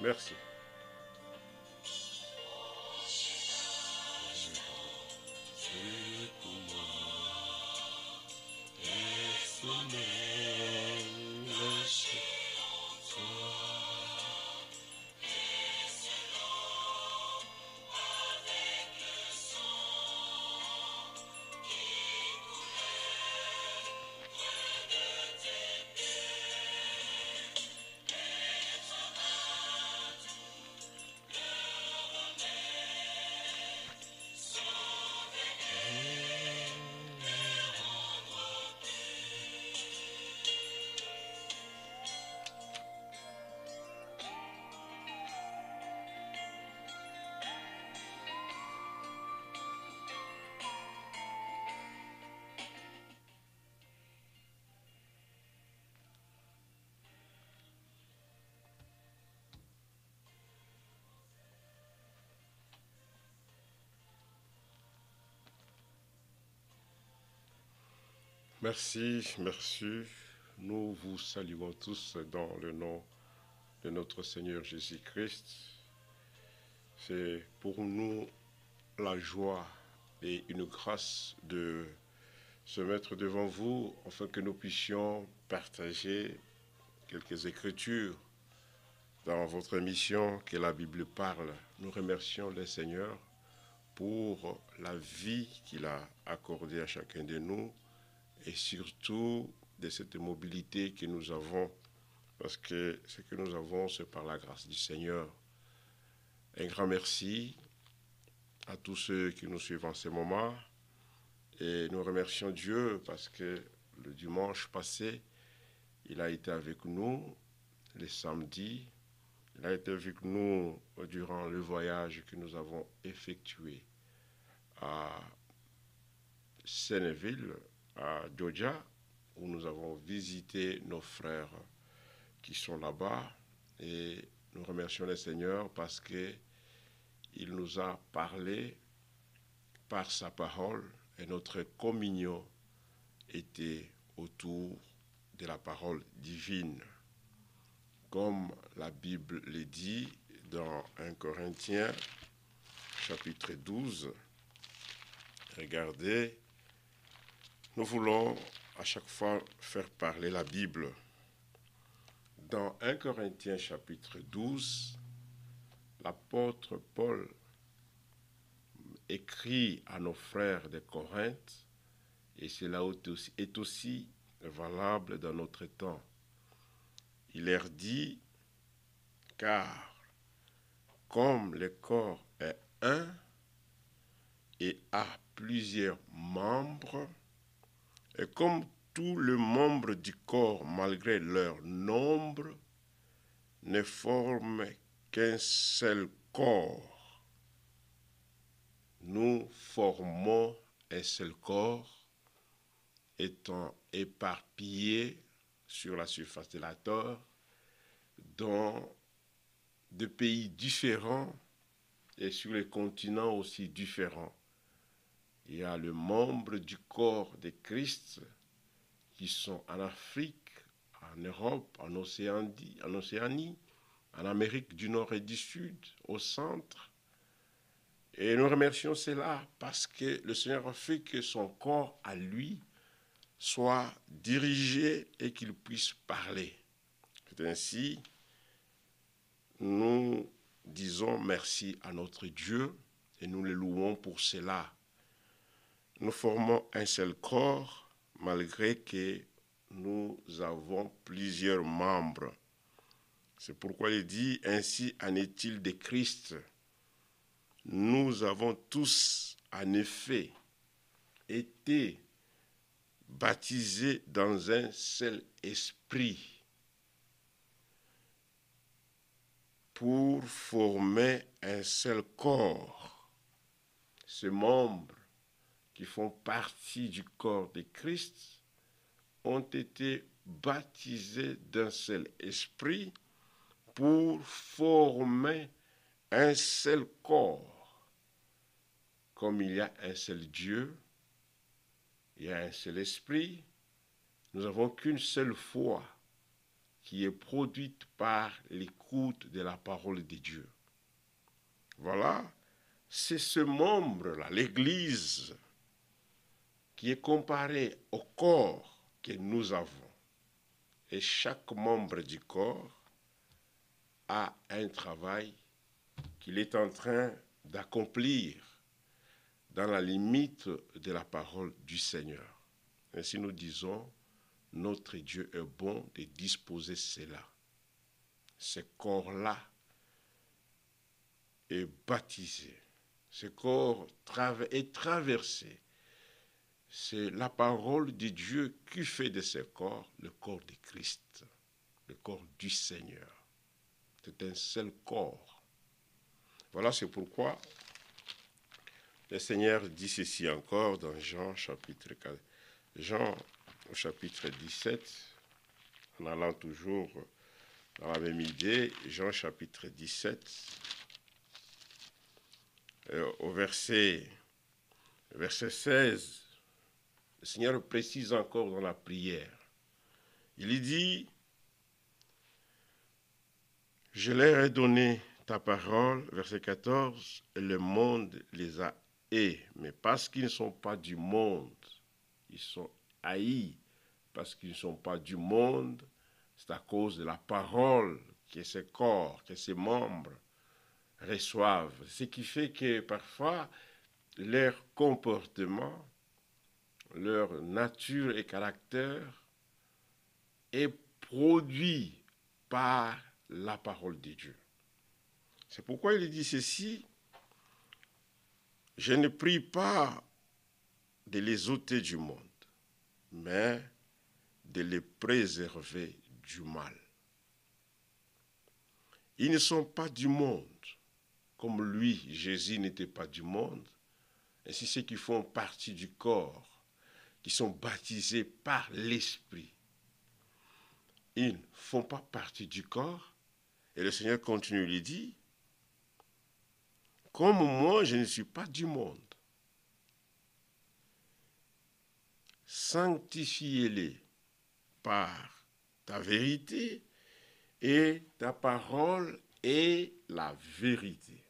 Merci. Merci, merci. Nous vous saluons tous dans le nom de notre Seigneur Jésus-Christ. C'est pour nous la joie et une grâce de se mettre devant vous afin que nous puissions partager quelques écritures dans votre émission que la Bible parle. Nous remercions le Seigneur pour la vie qu'il a accordée à chacun de nous et surtout de cette mobilité que nous avons, parce que ce que nous avons, c'est par la grâce du Seigneur. Un grand merci à tous ceux qui nous suivent en ce moment et nous remercions Dieu parce que le dimanche passé, il a été avec nous, le samedi, il a été avec nous durant le voyage que nous avons effectué à Senneville, à Georgia, où nous avons visité nos frères qui sont là-bas. Et nous remercions le Seigneur parce qu'il nous a parlé par sa parole et notre communion était autour de la parole divine. Comme la Bible le dit dans 1 Corinthiens chapitre 12, regardez, nous voulons à chaque fois faire parler la Bible. Dans 1 Corinthiens chapitre 12, l'apôtre Paul écrit à nos frères de Corinthe, et cela est aussi valable dans notre temps. Il leur dit, car comme le corps est un et a plusieurs membres, et comme tous les membres du corps, malgré leur nombre, ne forment qu'un seul corps, nous formons un seul corps, étant éparpillés sur la surface de la terre, dans des pays différents et sur les continents aussi différents. Il y a les membres du corps de Christ qui sont en Afrique, en Europe, en Océanie, en Amérique du Nord et du Sud, au centre. Et nous remercions cela parce que le Seigneur a fait que son corps à lui soit dirigé et qu'il puisse parler. C'est ainsi, nous disons merci à notre Dieu et nous le louons pour cela. Nous formons un seul corps malgré que nous avons plusieurs membres. C'est pourquoi il dit, ainsi en est-il de Christ. Nous avons tous, en effet, été baptisés dans un seul esprit pour former un seul corps. Ces membres qui font partie du corps de Christ ont été baptisés d'un seul esprit pour former un seul corps. Comme il y a un seul Dieu, il y a un seul esprit, nous n'avons qu'une seule foi, qui est produite par l'écoute de la parole de Dieu. Voilà, c'est ce membre-là, l'Église, qui est comparé au corps que nous avons. Et chaque membre du corps a un travail qu'il est en train d'accomplir dans la limite de la parole du Seigneur. Ainsi nous disons, notre Dieu est bon de disposer cela. Ce corps-là est baptisé. Ce corps est traversé. C'est la parole de Dieu qui fait de ce corps le corps de Christ, le corps du Seigneur. C'est un seul corps. Voilà, c'est pourquoi le Seigneur dit ceci encore dans Jean chapitre 4. Jean au chapitre 17, en allant toujours dans la même idée, Jean chapitre 17, au verset 16, le Seigneur précise encore dans la prière. Il dit, « Je leur ai donné ta parole, verset 14, et le monde les a haïs, mais parce qu'ils ne sont pas du monde, ils sont haïs, parce qu'ils ne sont pas du monde, c'est à cause de la parole que ces corps, que ces membres reçoivent. Ce qui fait que parfois, leur comportement, leur nature et caractère est produit par la parole de Dieu. C'est pourquoi il dit ceci, « Je ne prie pas de les ôter du monde, mais de les préserver du mal. » Ils ne sont pas du monde, comme lui, Jésus, n'était pas du monde. Ainsi, ceux qui font partie du corps, qui sont baptisés par l'Esprit, ils ne font pas partie du corps. Et le Seigneur continue, il dit, « Comme moi, je ne suis pas du monde. Sanctifiez-les par ta vérité, et ta parole est la vérité. »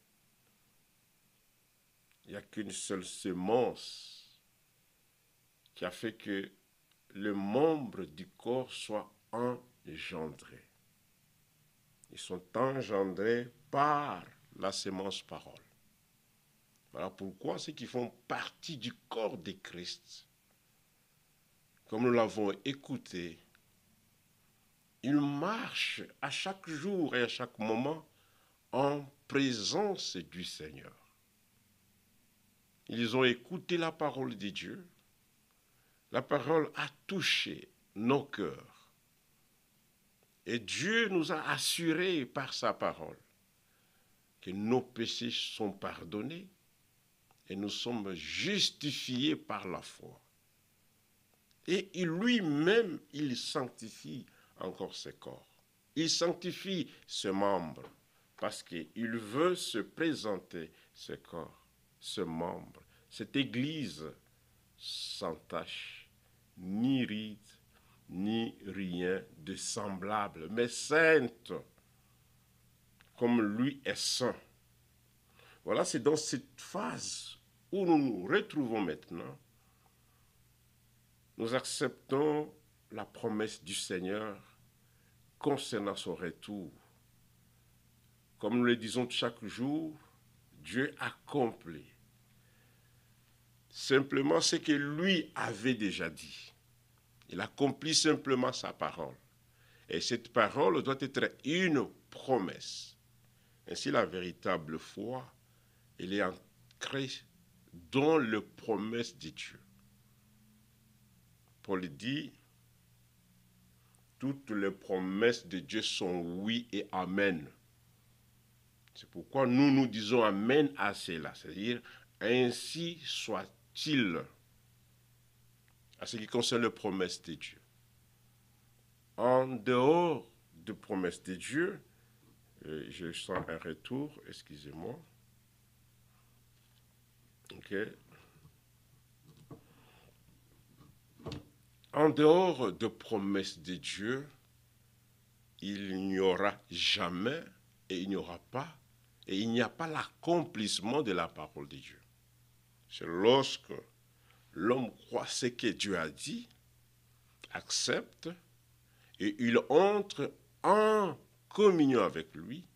Il n'y a qu'une seule semence qui a fait que les membres du corps soient engendrés. Ils sont engendrés par la semence parole. Voilà pourquoi ceux qui font partie du corps de Christ, comme nous l'avons écouté, ils marchent à chaque jour et à chaque moment en présence du Seigneur. Ils ont écouté la parole de Dieu. La parole a touché nos cœurs. Et Dieu nous a assuré par sa parole que nos péchés sont pardonnés et nous sommes justifiés par la foi. Et lui-même, il sanctifie encore ses corps. Il sanctifie ses membres parce qu'il veut se présenter ce corps, ce membre, cette église sans tache, ni ride, ni rien de semblable, mais sainte, comme lui est saint. Voilà, c'est dans cette phase où nous nous retrouvons maintenant. Nous acceptons la promesse du Seigneur concernant son retour. Comme nous le disons chaque jour, Dieu accomplit simplement ce que lui avait déjà dit. Il accomplit simplement sa parole. Et cette parole doit être une promesse. Ainsi, la véritable foi, elle est ancrée dans les promesses de Dieu. Paul dit, toutes les promesses de Dieu sont oui et amen. C'est pourquoi nous disons amen à cela, c'est-à-dire ainsi soit-il, à ce qui concerne les promesses de Dieu. En dehors des promesses de Dieu, je sens un retour, excusez-moi. Ok. En dehors des promesses de Dieu, il n'y aura jamais et il n'y aura pas, et il n'y a pas l'accomplissement de la parole de Dieu. C'est lorsque l'homme croit ce que Dieu a dit, accepte, et il entre en communion avec lui,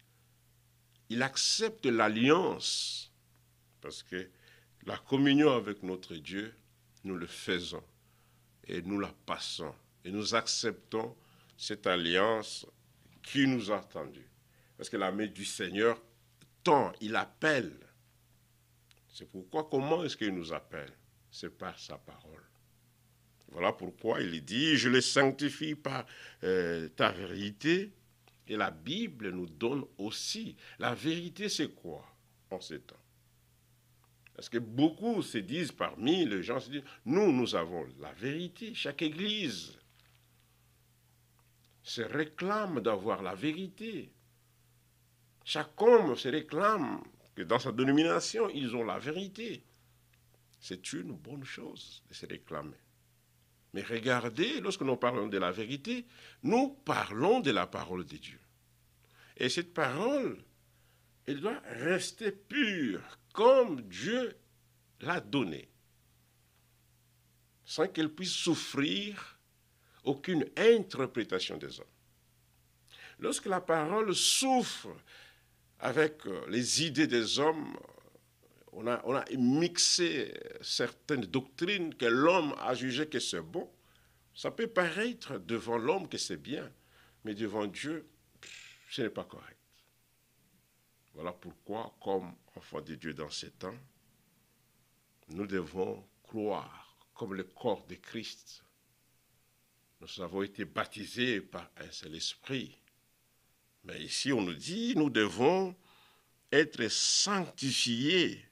il accepte l'alliance, parce que la communion avec notre Dieu, nous le faisons, et nous la passons, et nous acceptons cette alliance qui nous a tendus. Parce que la main du Seigneur tend, il appelle. C'est pourquoi, comment est-ce qu'il nous appelle? C'est par sa parole. Voilà pourquoi il dit, je le sanctifie par ta vérité. Et la Bible nous donne aussi. La vérité, c'est quoi en ces temps? Parce que beaucoup se disent parmi les gens, se disent, nous avons la vérité. Chaque église se réclame d'avoir la vérité. Chaque homme se réclame que dans sa dénomination, ils ont la vérité. C'est une bonne chose de se réclamer. Mais regardez, lorsque nous parlons de la vérité, nous parlons de la parole de Dieu. Et cette parole, elle doit rester pure, comme Dieu l'a donnée, sans qu'elle puisse souffrir aucune interprétation des hommes. Lorsque la parole souffre avec les idées des hommes, on a mixé certaines doctrines que l'homme a jugé que c'est bon. Ça peut paraître devant l'homme que c'est bien, mais devant Dieu, ce n'est pas correct. Voilà pourquoi, comme enfants de Dieu dans ces temps, nous devons croire comme le corps de Christ. Nous avons été baptisés par un seul esprit. Mais ici, on nous dit, nous devons être sanctifiés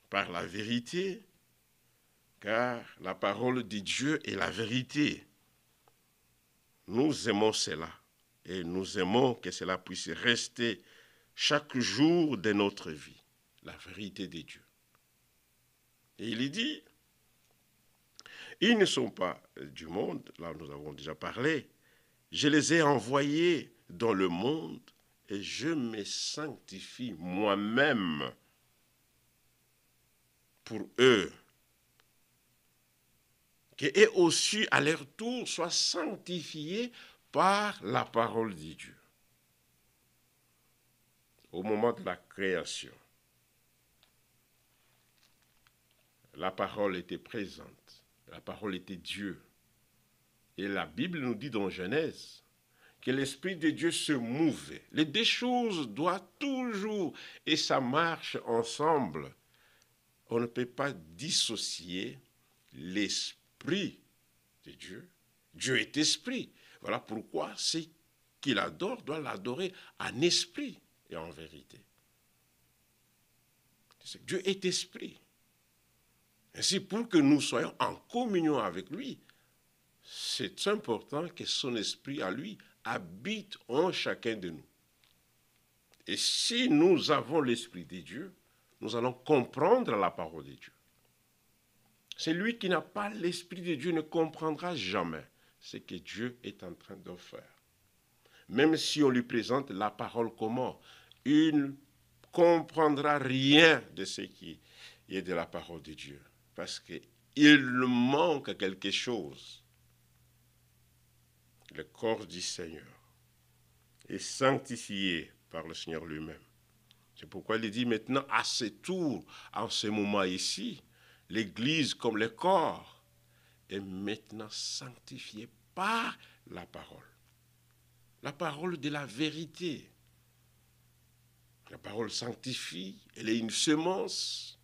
par la vérité, car la parole de Dieu est la vérité. Nous aimons cela et nous aimons que cela puisse rester chaque jour de notre vie, la vérité de Dieu. Et il dit, ils ne sont pas du monde, là nous avons déjà parlé, je les ai envoyés dans le monde et je me sanctifie moi-même pour eux, qu'eux aussi à leur tour soient sanctifiés par la parole de Dieu. Au moment de la création, la parole était présente, la parole était Dieu. Et la Bible nous dit dans Genèse que l'Esprit de Dieu se mouvait. Les deux choses doivent toujours, et ça marche ensemble. On ne peut pas dissocier l'Esprit de Dieu. Dieu est esprit. Voilà pourquoi ceux qui l'adorent doivent l'adorer en esprit et en vérité. Dieu est esprit. Ainsi, pour que nous soyons en communion avec lui, c'est important que son esprit à lui habite en chacun de nous. Et si nous avons l'esprit de Dieu, nous allons comprendre la parole de Dieu. Celui qui n'a pas l'esprit de Dieu ne comprendra jamais ce que Dieu est en train de faire. Même si on lui présente la parole comment, il ne comprendra rien de ce qui est de la parole de Dieu. Parce qu'il manque quelque chose. Le corps du Seigneur est sanctifié par le Seigneur lui-même. C'est pourquoi il dit maintenant, à ce tour, en ce moment ici, l'Église comme le corps est maintenant sanctifiée par la parole. La parole de la vérité. La parole sanctifie, elle est une semence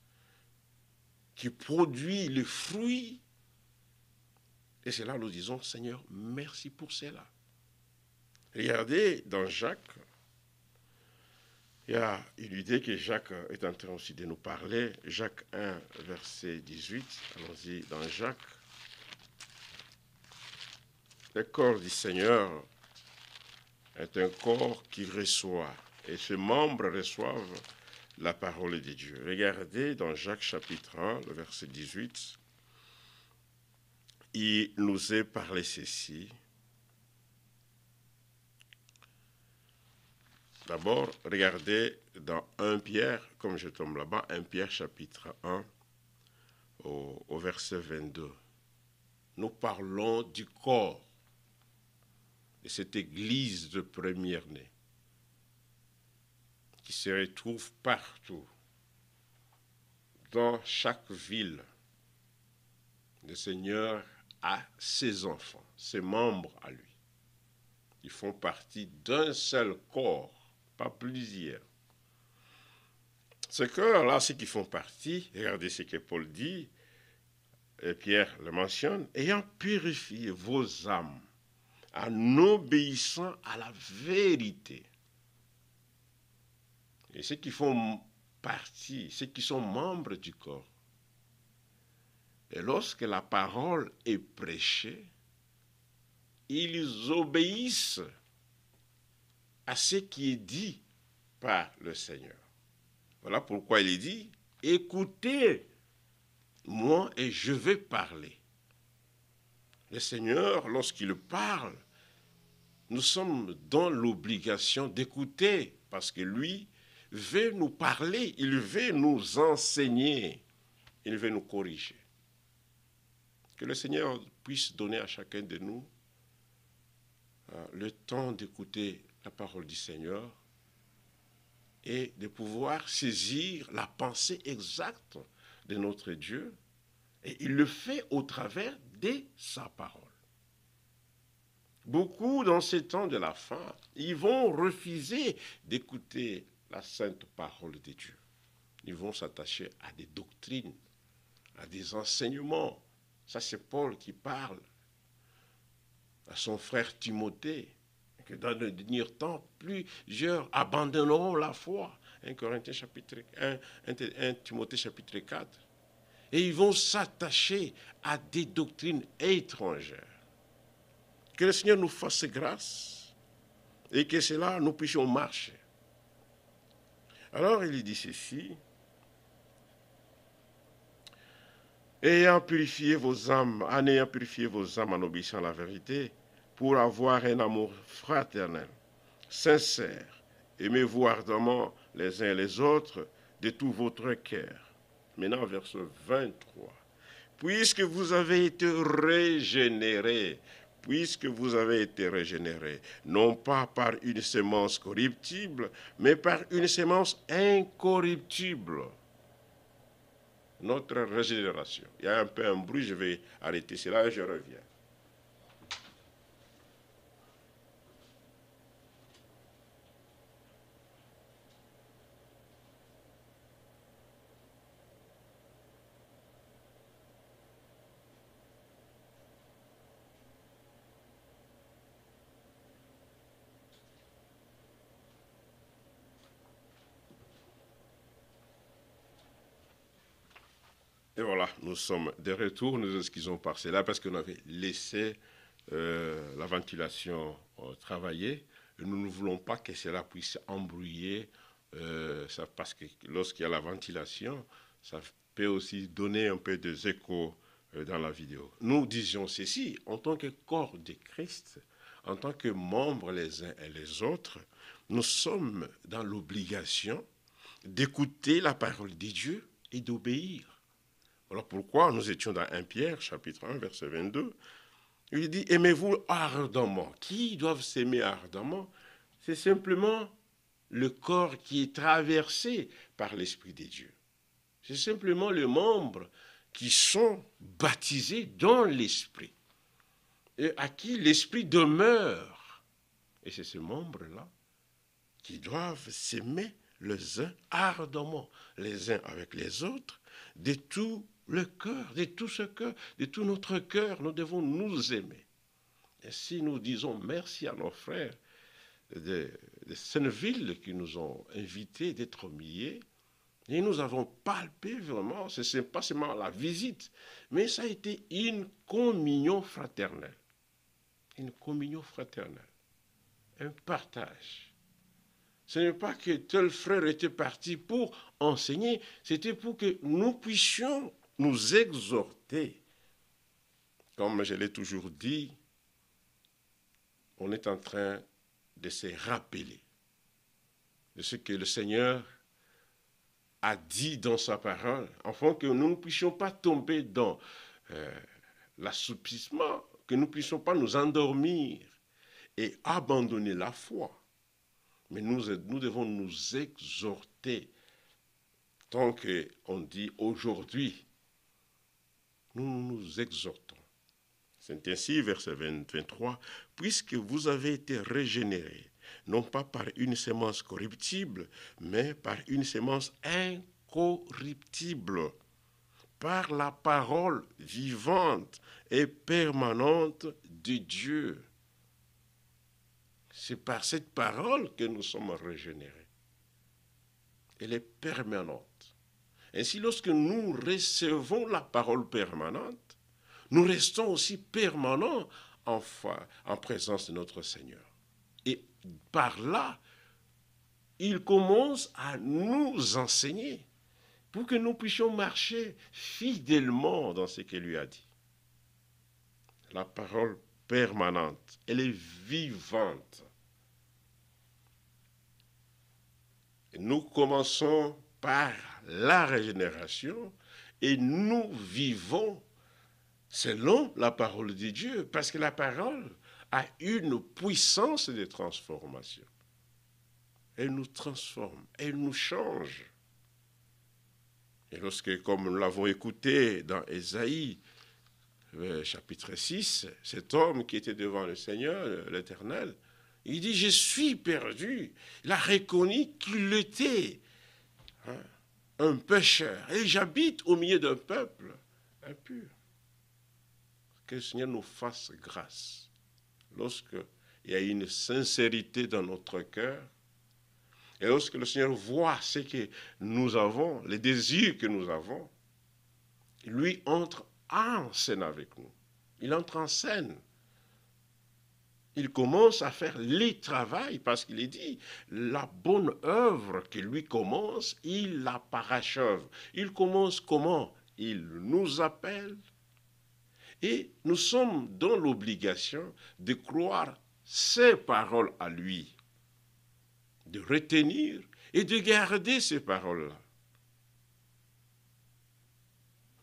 qui produit le fruit. Et c'est là nous disons, Seigneur, merci pour cela. Regardez, dans Jacques, il y a une idée que Jacques est en train aussi de nous parler. Jacques 1, verset 18. Allons-y dans Jacques. Le corps du Seigneur est un corps qui reçoit. Et ses membres reçoivent la parole de Dieu. Regardez dans Jacques chapitre 1, le verset 18. Il nous est parlé ceci. D'abord, regardez dans 1 Pierre, comme je tombe là-bas, 1 Pierre chapitre 1, au verset 22. Nous parlons du corps de cette église de première-née qui se retrouve partout, dans chaque ville. Le Seigneur a ses enfants, ses membres à lui. Ils font partie d'un seul corps, pas plusieurs. Ce corps-là, ceux qui font partie, regardez ce que Paul dit, et Pierre le mentionne, ayant purifié vos âmes en obéissant à la vérité. Et ceux qui font partie, ceux qui sont membres du corps, et lorsque la parole est prêchée, ils obéissent à ce qui est dit par le Seigneur. Voilà pourquoi il est dit, écoutez, moi et je vais parler. Le Seigneur, lorsqu'il parle, nous sommes dans l'obligation d'écouter, parce que lui veut nous parler, il veut nous enseigner, il veut nous corriger. Que le Seigneur puisse donner à chacun de nous le temps d'écouter la parole du Seigneur et de pouvoir saisir la pensée exacte de notre Dieu. Et il le fait au travers de sa parole. Beaucoup, dans ces temps de la fin, ils vont refuser d'écouter la sainte parole de Dieu. Ils vont s'attacher à des doctrines, à des enseignements. Ça, c'est Paul qui parle à son frère Timothée, que dans le dernier temps, plusieurs abandonneront la foi. 1 Corinthiens chapitre 1 Timothée chapitre 4. Et ils vont s'attacher à des doctrines étrangères. Que le Seigneur nous fasse grâce et que cela nous puissions marcher. Alors il dit ceci, ayant purifié vos âmes, en ayant purifié vos âmes en obéissant à la vérité, pour avoir un amour fraternel, sincère, aimez-vous ardemment les uns et les autres de tout votre cœur. Maintenant, verset 23. Puisque vous avez été régénérés, non pas par une sémence corruptible, mais par une sémence incorruptible. Notre régénération. Il y a un peu un bruit, je vais arrêter cela et je reviens. Et voilà, nous sommes de retour, nous excusons par cela parce qu'on avait laissé la ventilation travailler. Et nous ne voulons pas que cela puisse embrouiller, ça, parce que lorsqu'il y a la ventilation, ça peut aussi donner un peu des échos dans la vidéo. Nous disions ceci, en tant que corps de Christ, en tant que membres les uns et les autres, nous sommes dans l'obligation d'écouter la parole de Dieu et d'obéir. Voilà pourquoi nous étions dans 1 Pierre, chapitre 1, verset 22. Il dit, aimez-vous ardemment. Qui doivent s'aimer ardemment? C'est simplement le corps qui est traversé par l'Esprit de Dieu. C'est simplement les membres qui sont baptisés dans l'Esprit et à qui l'Esprit demeure. Et c'est ces membres-là qui doivent s'aimer les uns ardemment, les uns avec les autres, de tout le cœur, de tout ce cœur, de tout notre cœur, nous devons nous aimer. Et si nous disons merci à nos frères de Senneville qui nous ont invités d'être milliers, et nous avons palpé vraiment, ce n'est pas seulement la visite, mais ça a été une communion fraternelle. Une communion fraternelle. Un partage. Ce n'est pas que tel frère était parti pour enseigner, c'était pour que nous puissions nous exhorter. Comme je l'ai toujours dit, on est en train de se rappeler de ce que le Seigneur a dit dans sa parole, afin que nous ne puissions pas tomber dans l'assoupissement, que nous ne puissions pas nous endormir et abandonner la foi. Mais nous devons nous exhorter, tant qu'on dit aujourd'hui, nous nous exhortons. C'est ainsi, verset 23, « Puisque vous avez été régénérés, non pas par une sémence corruptible, mais par une sémence incorruptible, par la parole vivante et permanente de Dieu. » C'est par cette parole que nous sommes régénérés. Elle est permanente. Ainsi, lorsque nous recevons la parole permanente, nous restons aussi permanents en présence de notre Seigneur. Et par là, il commence à nous enseigner pour que nous puissions marcher fidèlement dans ce qu'il lui a dit. La parole permanente, elle est vivante. Et nous commençons par la régénération et nous vivons selon la parole de Dieu, parce que la parole a une puissance de transformation. Elle nous transforme, elle nous change. Et lorsque, comme nous l'avons écouté dans Ésaïe, chapitre 6, cet homme qui était devant le Seigneur, l'Éternel, il dit, je suis perdu. Il a reconnu qu'il était un pécheur. Et j'habite au milieu d'un peuple impur. Que le Seigneur nous fasse grâce. Lorsqu'il y a une sincérité dans notre cœur, et lorsque le Seigneur voit ce que nous avons, les désirs que nous avons, lui entre en scène avec nous. Il entre en scène. Il commence à faire les travail parce qu'il est dit, la bonne œuvre que lui commence, il la parachève. Il commence comment? Il nous appelle et nous sommes dans l'obligation de croire ses paroles à lui, de retenir et de garder ces paroles-là.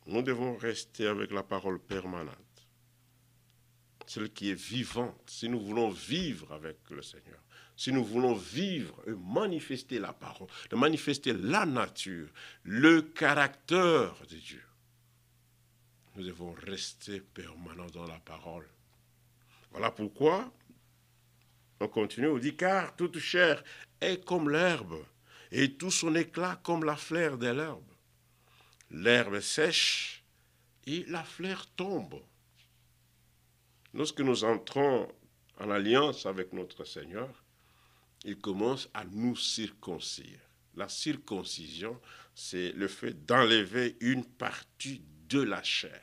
Nous devons rester avec la parole permanente, celle qui est vivante, si nous voulons vivre avec le Seigneur, si nous voulons vivre et manifester la parole, de manifester la nature, le caractère de Dieu. Nous devons rester permanents dans la parole. Voilà pourquoi on continue, on dit, car toute chair est comme l'herbe, et tout son éclat comme la fleur de l'herbe. L'herbe sèche et la fleur tombe. Lorsque nous entrons en alliance avec notre Seigneur, il commence à nous circoncire. La circoncision, c'est le fait d'enlever une partie de la chair.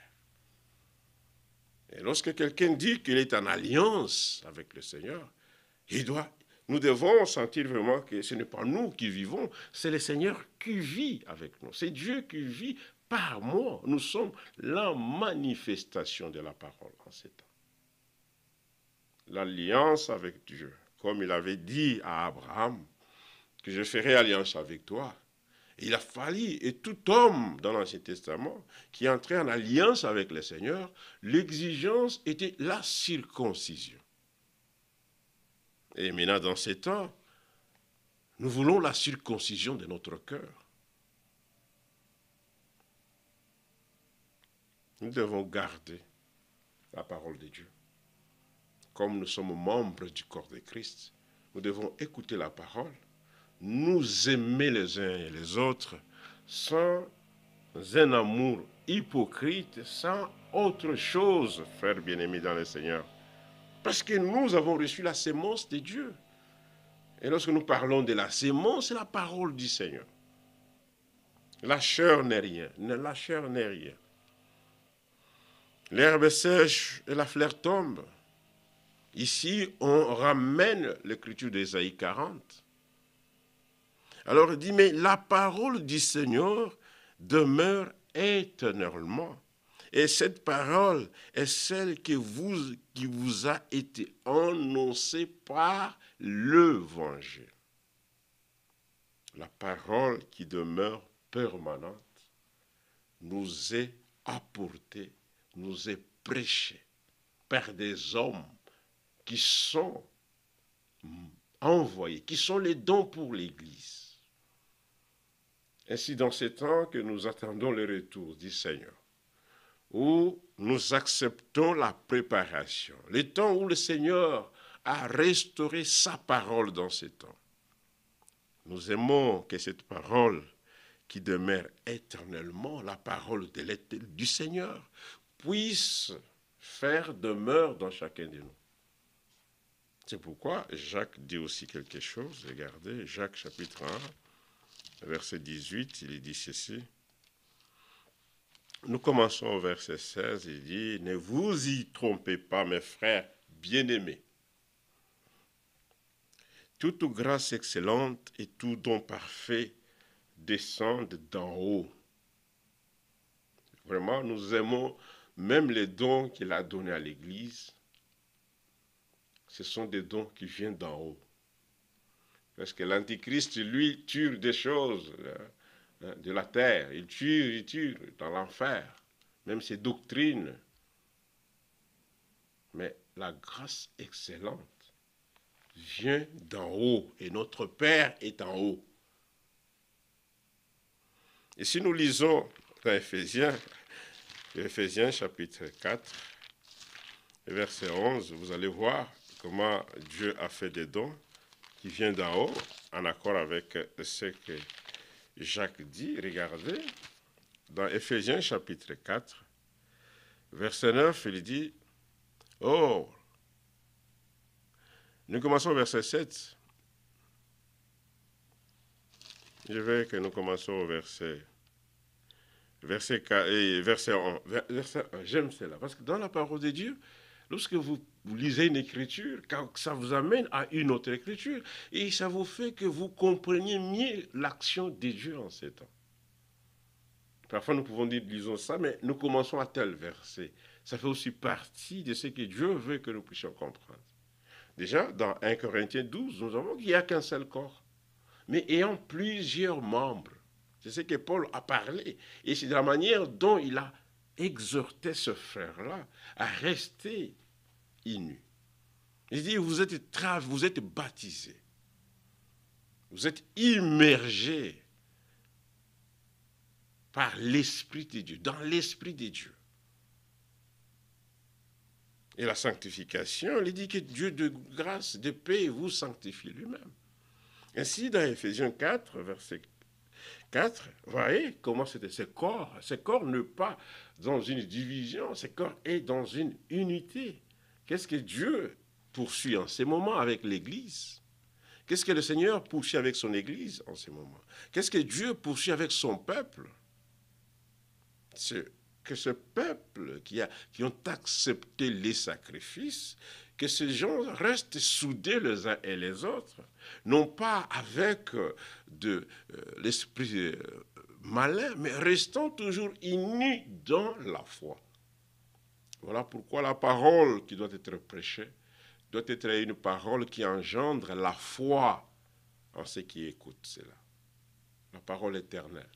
Et lorsque quelqu'un dit qu'il est en alliance avec le Seigneur, nous devons sentir vraiment que ce n'est pas nous qui vivons, c'est le Seigneur qui vit avec nous. C'est Dieu qui vit par moi. Nous sommes la manifestation de la parole en ces temps. L'alliance avec Dieu, comme il avait dit à Abraham, que je ferai alliance avec toi. Et il a fallu, et tout homme dans l'Ancien Testament qui entrait en alliance avec le Seigneur, l'exigence était la circoncision. Et maintenant, dans ces temps, nous voulons la circoncision de notre cœur. Nous devons garder la parole de Dieu. Comme nous sommes membres du corps de Christ, nous devons écouter la parole, nous aimer les uns et les autres, sans un amour hypocrite, sans autre chose, frères bien-aimés dans le Seigneur. Parce que nous avons reçu la sémence de Dieu. Et lorsque nous parlons de la sémence, c'est la parole du Seigneur. La chair n'est rien. La chair n'est rien. L'herbe sèche et la fleur tombe. Ici, on ramène l'écriture d'Ésaïe 40. Alors il dit, mais la parole du Seigneur demeure éternellement. Et cette parole est celle qui vous a été annoncée par l'Évangile. la parole qui demeure permanente, nous est apportée, nous est prêchée par des hommes qui sont envoyés, qui sont les dons pour l'Église. Ainsi, dans ces temps que nous attendons le retour du Seigneur, où nous acceptons la préparation, les temps où le Seigneur a restauré sa parole dans ces temps, nous aimons que cette parole qui demeure éternellement, la parole du Seigneur, puisse faire demeure dans chacun de nous. C'est pourquoi Jacques dit aussi quelque chose. Regardez, Jacques chapitre 1, verset 18, il dit ceci. Nous commençons au verset 16, il dit « Ne vous y trompez pas, mes frères bien-aimés. Toute grâce excellente et tout don parfait descendent d'en haut. » Vraiment, nous aimons même les dons qu'il a donnés à l'Église. Ce sont des dons qui viennent d'en haut. Parce que l'Antichrist, lui, tue des choses de la terre. Il tue dans l'enfer, même ses doctrines. Mais la grâce excellente vient d'en haut, et notre Père est en haut. Et si nous lisons dans Éphésiens chapitre 4, verset 11, vous allez voir comment Dieu a fait des dons qui viennent d'en haut, en accord avec ce que Jacques dit. Regardez, dans Éphésiens chapitre 4, verset 9, il dit « Oh !» Nous commençons au verset 7. Je veux que nous commençons au verset 4 et verset 1. Verset 1. J'aime cela, parce que dans la parole de Dieu, lorsque vous lisez une écriture, ça vous amène à une autre écriture, et ça vous fait que vous compreniez mieux l'action de Dieu en ces temps. Parfois, nous pouvons dire, lisons ça, mais nous commençons à tel verset. Ça fait aussi partie de ce que Dieu veut que nous puissions comprendre. Déjà, dans 1 Corinthiens 12, nous avons qu'il n'y a qu'un seul corps, mais ayant plusieurs membres. C'est ce que Paul a parlé. Et c'est de la manière dont il a exhorté ce frère-là à rester inu. Il dit, vous êtes baptisés, vous êtes immergés par l'Esprit de Dieu, dans l'Esprit de Dieu. Et la sanctification, il dit que Dieu de grâce, de paix, vous sanctifie lui-même. Ainsi, dans Éphésiens 4, verset 4, vous voyez comment c'était ce corps. Ce corps n'est pas dans une division, ce corps est dans une unité. Qu'est-ce que Dieu poursuit en ces moments avec l'Église? Qu'est-ce que le Seigneur poursuit avec son Église en ces moments? Qu'est-ce que Dieu poursuit avec son peuple? C'est que ce peuple qui ont accepté les sacrifices, que ces gens restent soudés les uns et les autres, non pas avec de l'esprit malin, mais restant toujours unis dans la foi. Voilà pourquoi la parole qui doit être prêchée doit être une parole qui engendre la foi en ceux qui écoutent cela. La parole éternelle.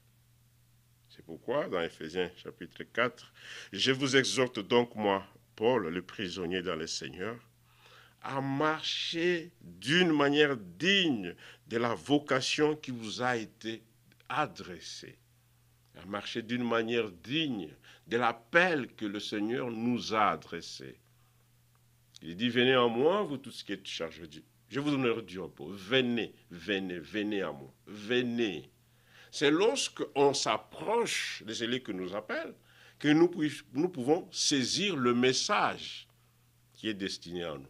C'est pourquoi, dans Éphésiens chapitre 4, je vous exhorte donc, moi, Paul, le prisonnier dans le Seigneur, à marcher d'une manière digne de la vocation qui vous a été adressée. À marcher d'une manière digne de l'appel que le Seigneur nous a adressé. Il dit, venez à moi, vous tous qui êtes chargés. Je vous donnerai du repos. Venez, venez, venez à moi. Venez. C'est lorsqu'on s'approche de celui qui nous appelle que nous pouvons saisir le message qui est destiné à nous.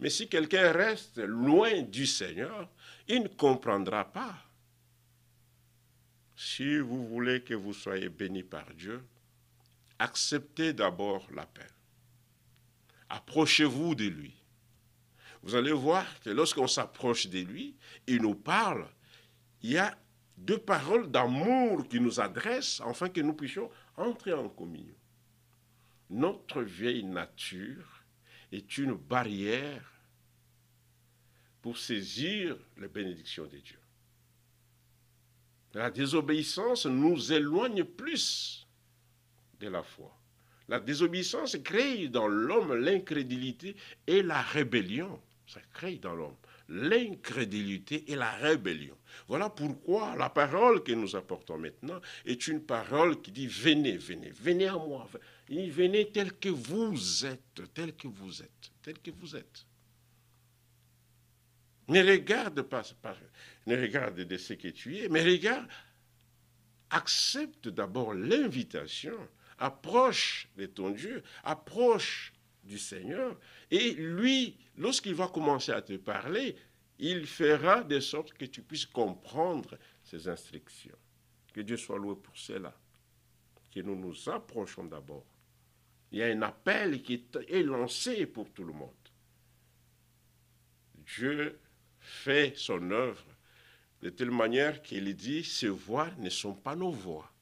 Mais si quelqu'un reste loin du Seigneur, il ne comprendra pas. Si vous voulez que vous soyez bénis par Dieu, acceptez d'abord l'appel. Approchez-vous de lui. Vous allez voir que lorsqu'on s'approche de lui, il nous parle, il y a deux paroles d'amour qui nous adressent afin que nous puissions entrer en communion. Notre vieille nature est une barrière pour saisir les bénédictions de Dieu. La désobéissance nous éloigne plus de la foi. La désobéissance crée dans l'homme l'incrédulité et la rébellion. Ça crée dans l'homme l'incrédulité et la rébellion. Voilà pourquoi la parole que nous apportons maintenant est une parole qui dit venez, venez, venez à moi. Venez tel que vous êtes, tel que vous êtes, tel que vous êtes. Ne regarde pas, ne regarde de ce que tu es, mais regarde, accepte d'abord l'invitation, approche de ton Dieu, approche du Seigneur, et lui, lorsqu'il va commencer à te parler, il fera de sorte que tu puisses comprendre ses instructions. Que Dieu soit loué pour cela. Que nous nous approchons d'abord. Il y a un appel qui est lancé pour tout le monde. Dieu fait son œuvre de telle manière qu'il dit, ces voix ne sont pas nos voix.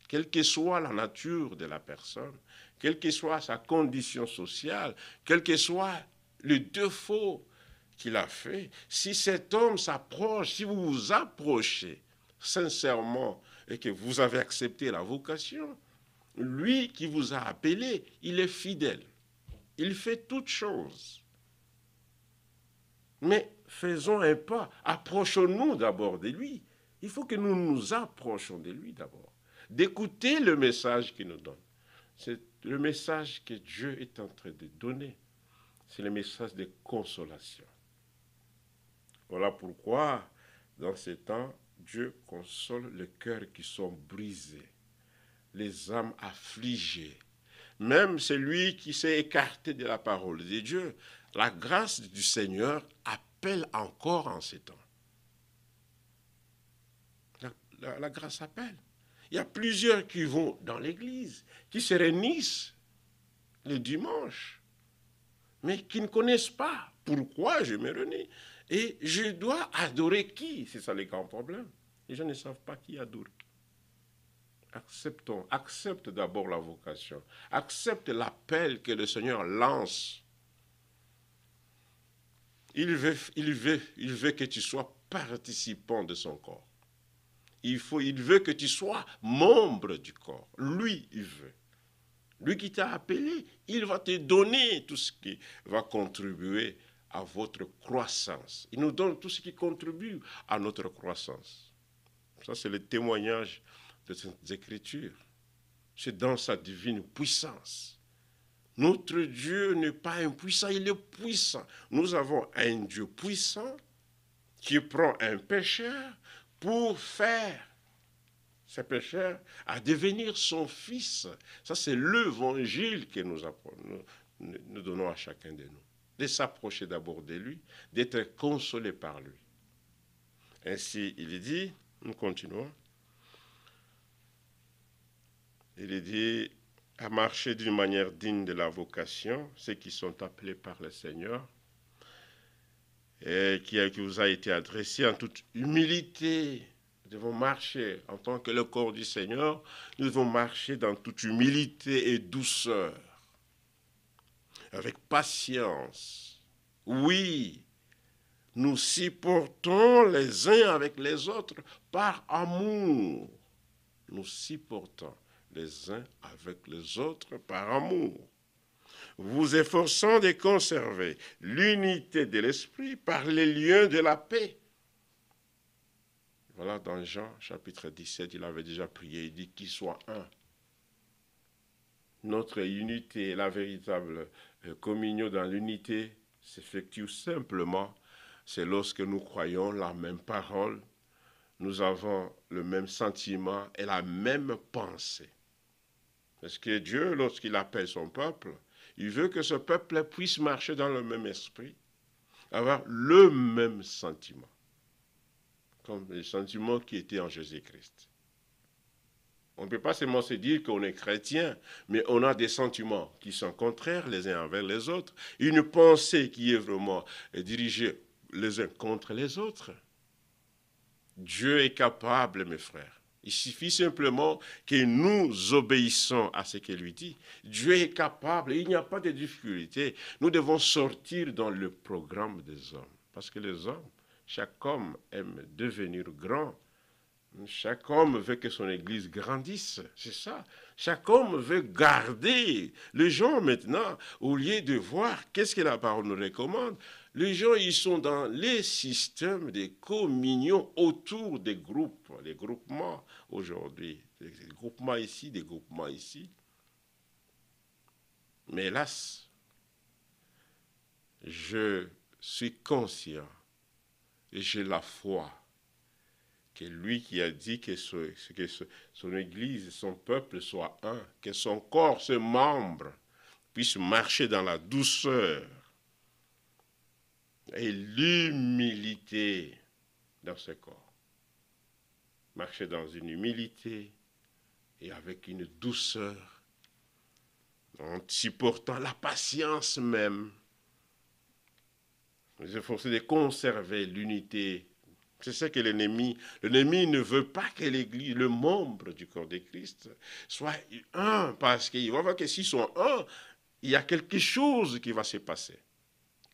Quelle que soit la nature de la personne, quelle que soit sa condition sociale, quel que soit le défaut qu'il a fait, si cet homme s'approche, si vous vous approchez sincèrement et que vous avez accepté la vocation, lui qui vous a appelé, il est fidèle. Il fait toutes choses. Mais faisons un pas, approchons-nous d'abord de lui. Il faut que nous nous approchions de lui d'abord. D'écouter le message qu'il nous donne. C'est le message que Dieu est en train de donner. C'est le message de consolation. Voilà pourquoi, dans ces temps, Dieu console les cœurs qui sont brisés, les âmes affligées. Même celui qui s'est écarté de la parole de Dieu, la grâce du Seigneur appelle encore en ces temps. La grâce appelle. Il y a plusieurs qui vont dans l'église, qui se réunissent le dimanche, mais qui ne connaissent pas pourquoi je me réunis. Et je dois adorer qui? C'est ça le grand problème. Les gens ne savent pas qui adorer. Accepte d'abord la vocation. Accepte l'appel que le Seigneur lance. Il veut que tu sois participant de son corps. Il veut que tu sois membre du corps. Lui, il veut. Lui qui t'a appelé, il va te donner tout ce qui va contribuer à votre croissance. Il nous donne tout ce qui contribue à notre croissance. Ça, c'est le témoignage de ces Écritures. C'est dans sa divine puissance. Notre Dieu n'est pas impuissant, il est puissant. Nous avons un Dieu puissant qui prend un pécheur pour faire ce pécheur à devenir son fils. Ça, c'est l'évangile que nous donnons à chacun de nous. De s'approcher d'abord de lui, d'être consolé par lui. Ainsi, il dit, nous continuons, il dit, à marcher d'une manière digne de la vocation, ceux qui sont appelés par le Seigneur, et qui vous a été adressé en toute humilité. Nous devons marcher en tant que le corps du Seigneur, nous devons marcher dans toute humilité et douceur, avec patience. Oui, nous supportons les uns avec les autres par amour. Nous supportons les uns avec les autres par amour, vous efforçant de conserver l'unité de l'esprit par les liens de la paix. Voilà, dans Jean chapitre 17, il avait déjà prié, il dit qu'il soit un. Notre unité, la véritable communion dans l'unité s'effectue simplement, c'est lorsque nous croyons la même parole, nous avons le même sentiment et la même pensée. Parce que Dieu, lorsqu'il appelle son peuple, il veut que ce peuple puisse marcher dans le même esprit, avoir le même sentiment, comme les sentiments qui étaient en Jésus-Christ. On ne peut pas seulement se dire qu'on est chrétien, mais on a des sentiments qui sont contraires les uns envers les autres, une pensée qui est vraiment dirigée les uns contre les autres. Dieu est capable, mes frères. Il suffit simplement que nous obéissons à ce qu'il lui dit. Dieu est capable, il n'y a pas de difficulté. Nous devons sortir dans le programme des hommes. Parce que les hommes, chaque homme aime devenir grand, Chaque homme veut que son église grandisse, c'est ça. Chaque homme veut garder. Les gens maintenant, au lieu de voir qu'est-ce que la parole nous recommande, les gens ils sont dans les systèmes de communion autour des groupes, les groupements aujourd'hui. Des groupements ici, des groupements ici. Mais hélas, je suis conscient et j'ai la foi que lui qui a dit que son Église, son peuple soit un, que son corps, ses membres, puissent marcher dans la douceur et l'humilité dans ce corps. Marcher dans une humilité et avec une douceur, en supportant la patience même, nous efforcer de conserver l'unité. C'est ça que l'ennemi ne veut pas que l'Église, le membre du corps de Christ, soit un, parce qu'il va voir que s'ils sont un, il y a quelque chose qui va se passer.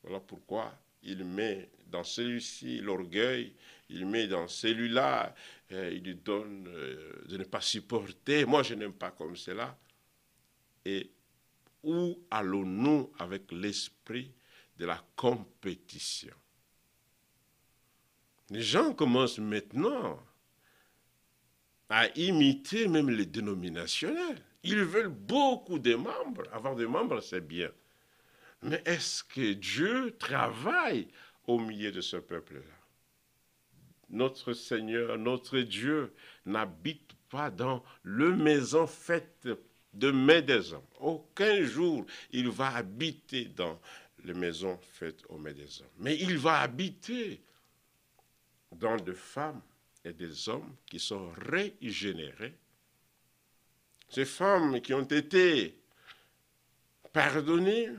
Voilà pourquoi il met dans celui-ci l'orgueil, il met dans celui-là, il lui donne de ne pas supporter. Moi, je n'aime pas comme cela. Et où allons-nous avec l'esprit de la compétition? Les gens commencent maintenant à imiter même les dénominationnels. Ils veulent beaucoup de membres. Avoir des membres, c'est bien. Mais est-ce que Dieu travaille au milieu de ce peuple-là? Notre Seigneur, notre Dieu n'habite pas dans le maison faite de mains des hommes. Aucun jour, il va habiter dans les maisons faites aux mains des hommes. Mais il va habiter dans des femmes et des hommes qui sont régénérés. Ces femmes qui ont été pardonnées,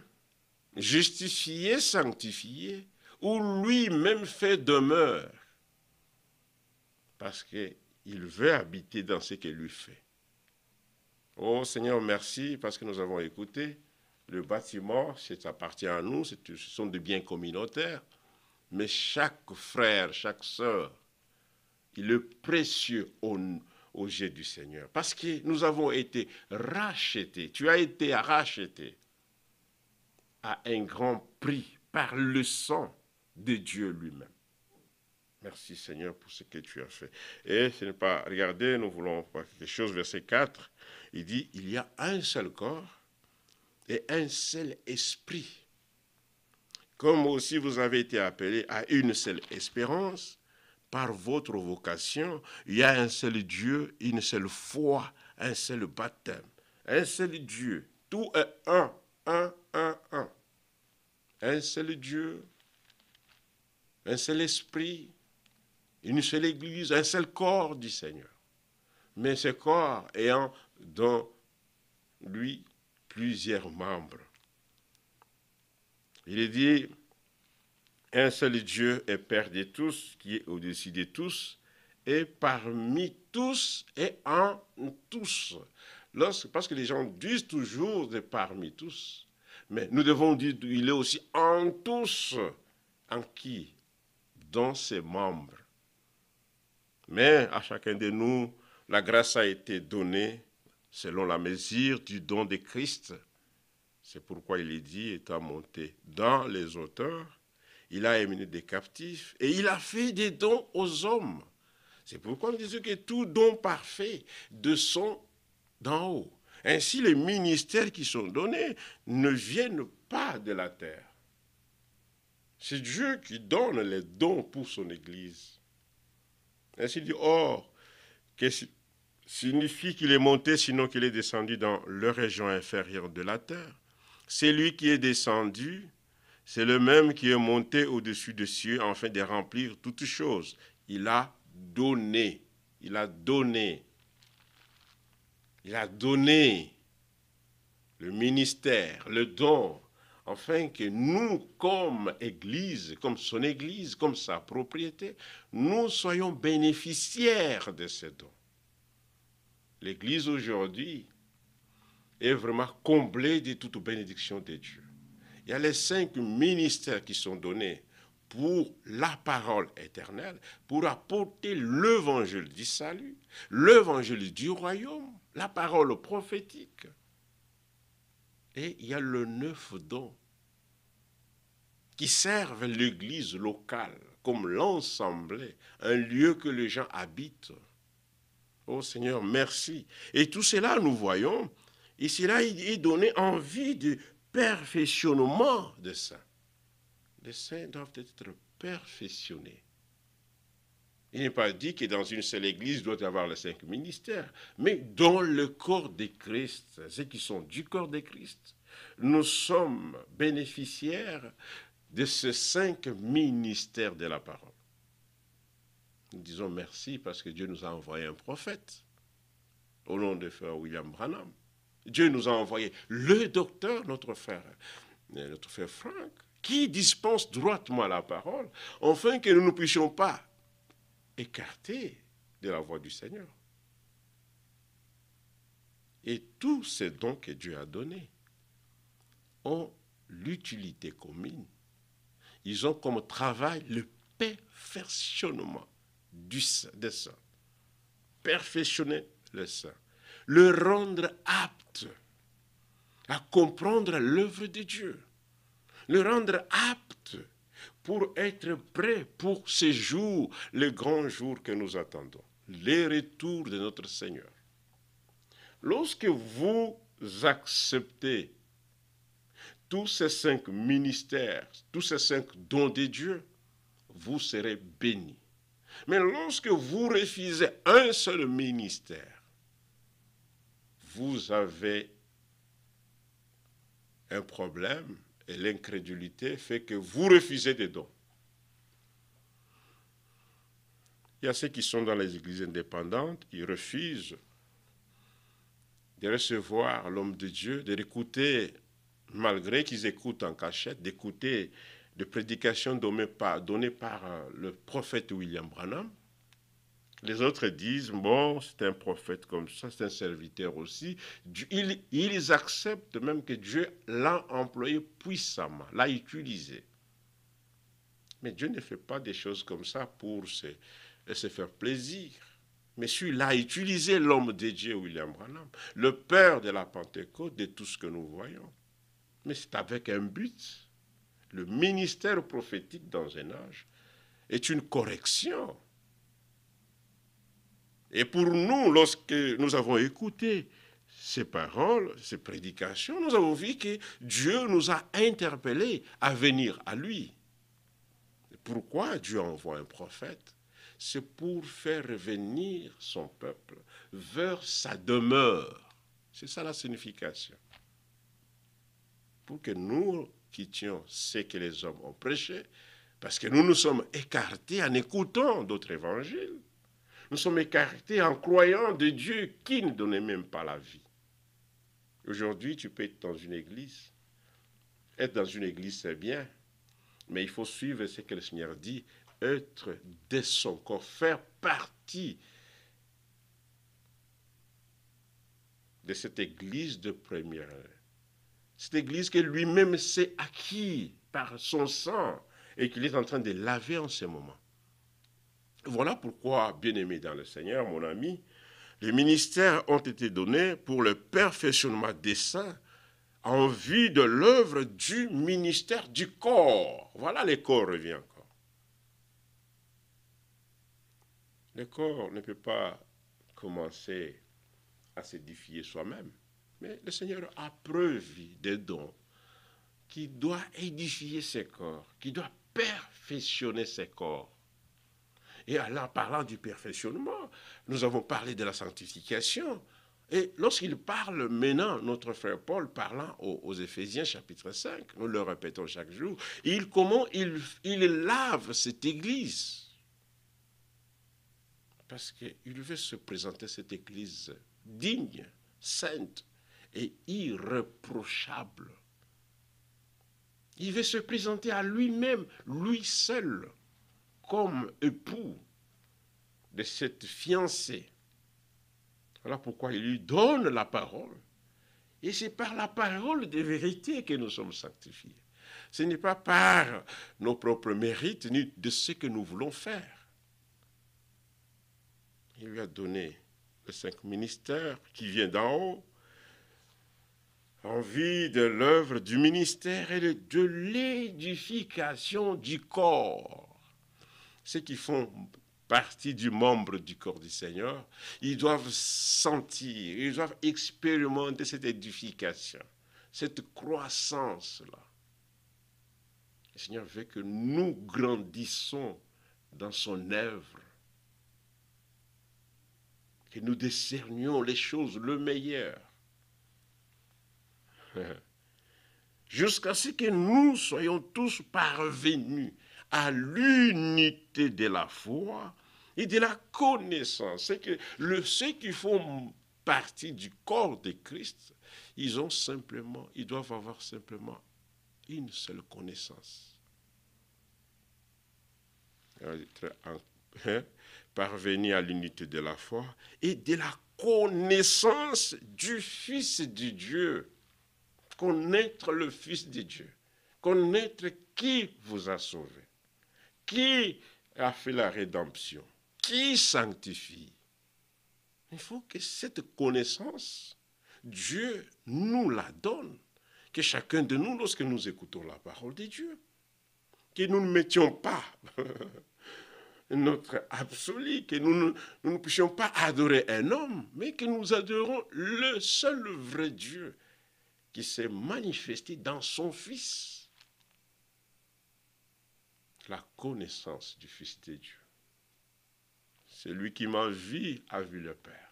justifiées, sanctifiées, où lui-même fait demeure. Parce qu'il veut habiter dans ce qu'il lui fait. Oh Seigneur, merci parce que nous avons écouté. Le bâtiment, ça appartient à nous, ce sont des biens communautaires. Mais chaque frère, chaque sœur, il est précieux aux yeux du Seigneur. Parce que nous avons été rachetés. Tu as été racheté à un grand prix par le sang de Dieu lui-même. Merci Seigneur pour ce que tu as fait. Et ce n'est pas, regardez, nous voulons voir quelque chose, verset 4, il dit, il y a un seul corps et un seul esprit. Comme aussi vous avez été appelés à une seule espérance, par votre vocation, il y a un seul Dieu, une seule foi, un seul baptême, un seul Dieu. Tout est un. Un seul Dieu, un seul esprit, une seule église, un seul corps du Seigneur. Mais ce corps ayant dans lui plusieurs membres. Il est dit, un seul Dieu est Père de tous, qui est au-dessus de tous, et parmi tous et en tous. Parce que les gens disent toujours de parmi tous, mais nous devons dire qu'il est aussi en tous. En qui? Dans ses membres. Mais à chacun de nous, la grâce a été donnée selon la mesure du don de Christ. C'est pourquoi il est dit, étant monté dans les auteurs, il a amené des captifs et il a fait des dons aux hommes. C'est pourquoi on dit que tout don parfait descend d'en haut. Ainsi, les ministères qui sont donnés ne viennent pas de la terre. C'est Dieu qui donne les dons pour son Église. Ainsi il dit, or, qu'est-ce qui signifie qu'il est monté, sinon qu'il est descendu dans le région inférieure de la terre? C'est lui qui est descendu, c'est le même qui est monté au-dessus des cieux, afin de remplir toutes choses. Il a donné, il a donné le ministère, le don, afin que nous, comme Église, comme son Église, comme sa propriété, nous soyons bénéficiaires de ces dons. L'Église aujourd'hui est vraiment comblée de toute bénédiction de Dieu. Il y a les 5 ministères qui sont donnés pour la parole éternelle, pour apporter l'évangile du salut, l'évangile du royaume, la parole prophétique. Et il y a le 9 dons qui servent l'église locale comme l'ensemble, un lieu que les gens habitent. Oh Seigneur, merci. Et tout cela, nous voyons, et cela est donné envie de perfectionnement des saints. Les saints doivent être perfectionnés. Il n'est pas dit que dans une seule église, il doit y avoir les 5 ministères, mais dans le corps de Christ, ceux qui sont du corps de Christ, nous sommes bénéficiaires de ces 5 ministères de la parole. Nous disons merci parce que Dieu nous a envoyé un prophète, au nom de frère William Branham. Dieu nous a envoyé le docteur, notre frère Frank, qui dispense droitement la parole, afin que nous ne puissions pas écarter de la voix du Seigneur. Et tous ces dons que Dieu a donnés ont l'utilité commune. Ils ont comme travail le perfectionnement des saints. Perfectionner le saint. Le rendre apte à comprendre l'œuvre de Dieu. Le rendre apte pour être prêt pour ces jours, les grands jours que nous attendons, les retours de notre Seigneur. Lorsque vous acceptez tous ces 5 ministères, tous ces 5 dons de Dieu, vous serez bénis. Mais lorsque vous refusez un seul ministère, vous avez un problème et l'incrédulité fait que vous refusez des dons. Il y a ceux qui sont dans les églises indépendantes, ils refusent de recevoir l'homme de Dieu, de l'écouter, malgré qu'ils écoutent en cachette, d'écouter des prédications données par le prophète William Branham. Les autres disent, bon, c'est un prophète comme ça, c'est un serviteur aussi. Ils acceptent même que Dieu l'a employé puissamment, l'a utilisé. Mais Dieu ne fait pas des choses comme ça pour se faire plaisir. Mais celui-là a utilisé l'homme de Dieu, William Branham, le père de la Pentecôte, de tout ce que nous voyons. Mais c'est avec un but. Le ministère prophétique dans un âge est une correction. Et pour nous, lorsque nous avons écouté ces paroles, ces prédications, nous avons vu que Dieu nous a interpellés à venir à lui. Pourquoi Dieu envoie un prophète? C'est pour faire revenir son peuple vers sa demeure. C'est ça la signification. Pour que nous quittions ce que les hommes ont prêché, parce que nous nous sommes écartés en écoutant d'autres évangiles. Nous sommes écartés en croyant de Dieu qui ne donnait même pas la vie. Aujourd'hui, tu peux être dans une église. Être dans une église, c'est bien. Mais il faut suivre ce que le Seigneur dit. Être de son corps, faire partie de cette église de première. Cette église que lui-même s'est acquis par son sang et qu'il est en train de laver en ce moment. Voilà pourquoi, bien-aimé dans le Seigneur, mon ami, les ministères ont été donnés pour le perfectionnement des saints en vue de l'œuvre du ministère du corps. Voilà, le corps revient encore. Le corps ne peut pas commencer à s'édifier soi-même, mais le Seigneur a prévu des dons qui doivent édifier ses corps, qui doivent perfectionner ses corps. Et en parlant du perfectionnement, nous avons parlé de la sanctification. Et lorsqu'il parle maintenant, notre frère Paul parlant aux Éphésiens chapitre 5, nous le répétons chaque jour, comment il lave cette église. Parce qu'il veut se présenter cette église digne, sainte et irréprochable. Il veut se présenter à lui-même, lui seul, comme époux de cette fiancée. Voilà pourquoi il lui donne la parole. Et c'est par la parole de vérité que nous sommes sanctifiés. Ce n'est pas par nos propres mérites ni de ce que nous voulons faire. Il lui a donné les 5 ministères qui viennent d'en haut, en vue de l'œuvre du ministère et de l'édification du corps. Ceux qui font partie du membre du corps du Seigneur, ils doivent sentir, ils doivent expérimenter cette édification, cette croissance-là. Le Seigneur veut que nous grandissons dans son œuvre, que nous discernions les choses, le meilleur, jusqu'à ce que nous soyons tous parvenus à l'unité de la foi et de la connaissance. C'est que ceux qui font partie du corps de Christ, ils doivent avoir simplement une seule connaissance. Parvenir à l'unité de la foi et de la connaissance du Fils de Dieu. Connaître le Fils de Dieu. Connaître qui vous a sauvé. Qui a fait la rédemption. Qui sanctifie. Il faut que cette connaissance, Dieu nous la donne. Que chacun de nous, lorsque nous écoutons la parole de Dieu, que nous ne mettions pas notre absolu, que nous ne puissions pas adorer un homme, mais que nous adorons le seul vrai Dieu qui s'est manifesté dans son Fils. La connaissance du Fils de Dieu. Celui qui m'a vu a vu le Père.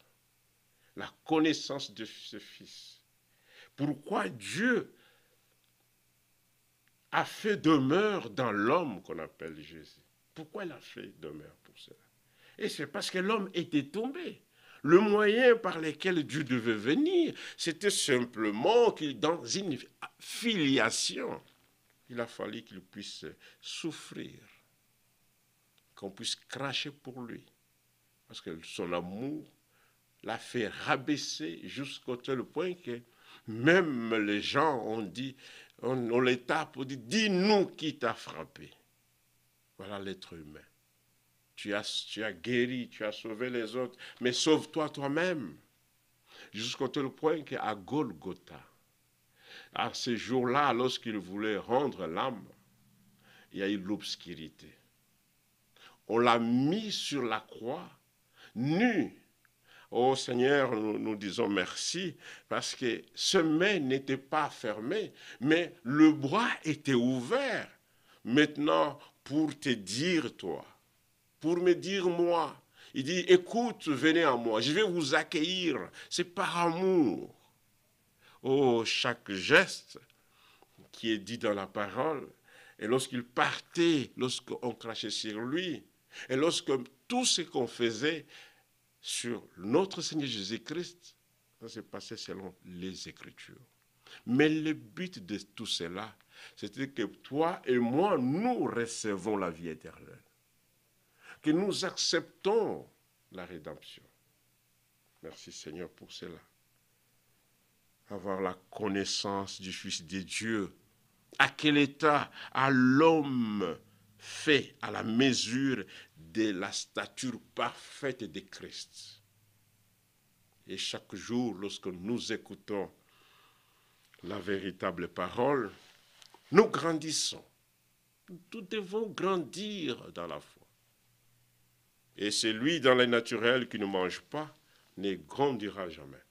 La connaissance de ce Fils. Pourquoi Dieu a fait demeure dans l'homme qu'on appelle Jésus? Pourquoi il a fait demeure pour cela? Et c'est parce que l'homme était tombé. Le moyen par lequel Dieu devait venir, c'était simplement que dans une filiation, il a fallu qu'il puisse souffrir, qu'on puisse cracher pour lui. Parce que son amour l'a fait rabaisser jusqu'au tel point que même les gens ont dit, on les tape, on dit, dis-nous qui t'a frappé. Voilà l'être humain. Tu as guéri, tu as sauvé les autres, mais sauve-toi toi-même. Jusqu'au tel point qu'à Golgotha, à ce jour-là, lorsqu'il voulait rendre l'âme, il y a eu l'obscurité. On l'a mis sur la croix, nu. Oh Seigneur, nous disons merci, parce que ce main n'était pas fermé, mais le bras était ouvert. Maintenant, pour te dire, toi, pour me dire, moi, il dit, écoute, venez à moi, je vais vous accueillir, c'est par amour. Oh, chaque geste qui est dit dans la parole, et lorsqu'il partait, lorsqu'on crachait sur lui, et lorsque tout ce qu'on faisait sur notre Seigneur Jésus-Christ, ça s'est passé selon les Écritures. Mais le but de tout cela, c'était que toi et moi, nous recevons la vie éternelle. Que nous acceptons la rédemption. Merci Seigneur pour cela. Avoir la connaissance du Fils de Dieu. À quel état a l'homme fait à la mesure de la stature parfaite de Christ. Et chaque jour, lorsque nous écoutons la véritable parole, nous grandissons. Nous devons grandir dans la foi. Et celui dans le naturel qui ne mange pas ne grandira jamais.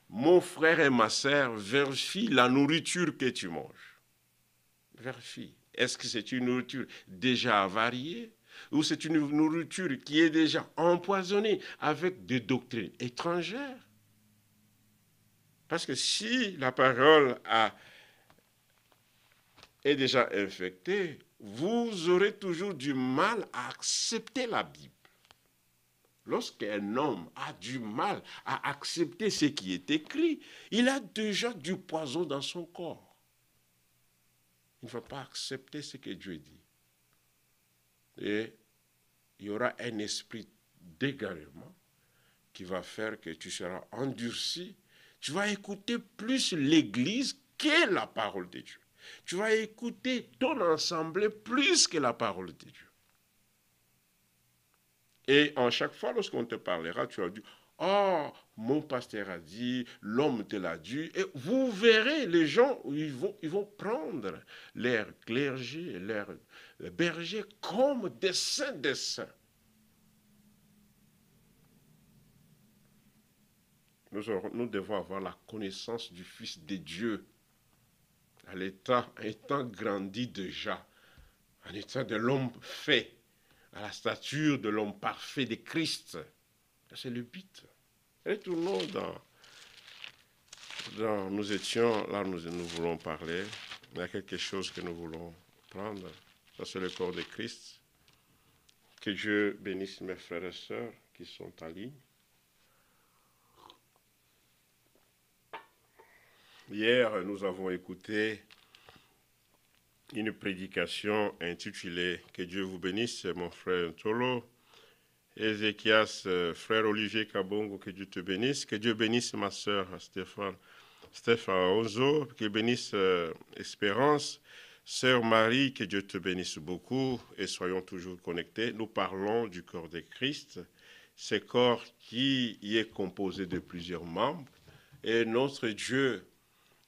Mon frère et ma sœur, vérifie la nourriture que tu manges. Vérifie. Est-ce que c'est une nourriture déjà avariée ou c'est une nourriture qui est déjà empoisonnée avec des doctrines étrangères? Parce que si la parole est déjà infectée, vous aurez toujours du mal à accepter la Bible. Lorsqu'un homme a du mal à accepter ce qui est écrit, il a déjà du poison dans son corps. Il ne va pas accepter ce que Dieu dit. Et il y aura un esprit d'égarement qui va faire que tu seras endurci. Tu vas écouter plus l'Église que la parole de Dieu. Tu vas écouter ton ensemble plus que la parole de Dieu. Et en chaque fois, lorsqu'on te parlera, tu vas dire, oh, mon pasteur a dit, l'homme te l'a dit. Et vous verrez, les gens, ils vont prendre leur clergé, leur berger comme des saints des saints. Nous devons avoir la connaissance du Fils de Dieu, à l'état étant grandi déjà, en état de l'homme fait, à la stature de l'homme parfait de Christ. C'est le but. Retournons nous étions, là nous voulons parler, il y a quelque chose que nous voulons prendre. Ça c'est le corps de Christ. Que Dieu bénisse mes frères et sœurs qui sont en ligne. Hier, nous avons écouté une prédication intitulée « Que Dieu vous bénisse », mon frère Ntolo. Ézéchias, frère Olivier Kabongo, que Dieu te bénisse. Que Dieu bénisse ma sœur Stéphane Ozo. Que bénisse Espérance. Sœur Marie, que Dieu te bénisse beaucoup et soyons toujours connectés. Nous parlons du corps de Christ, ce corps qui y est composé de plusieurs membres. Et notre Dieu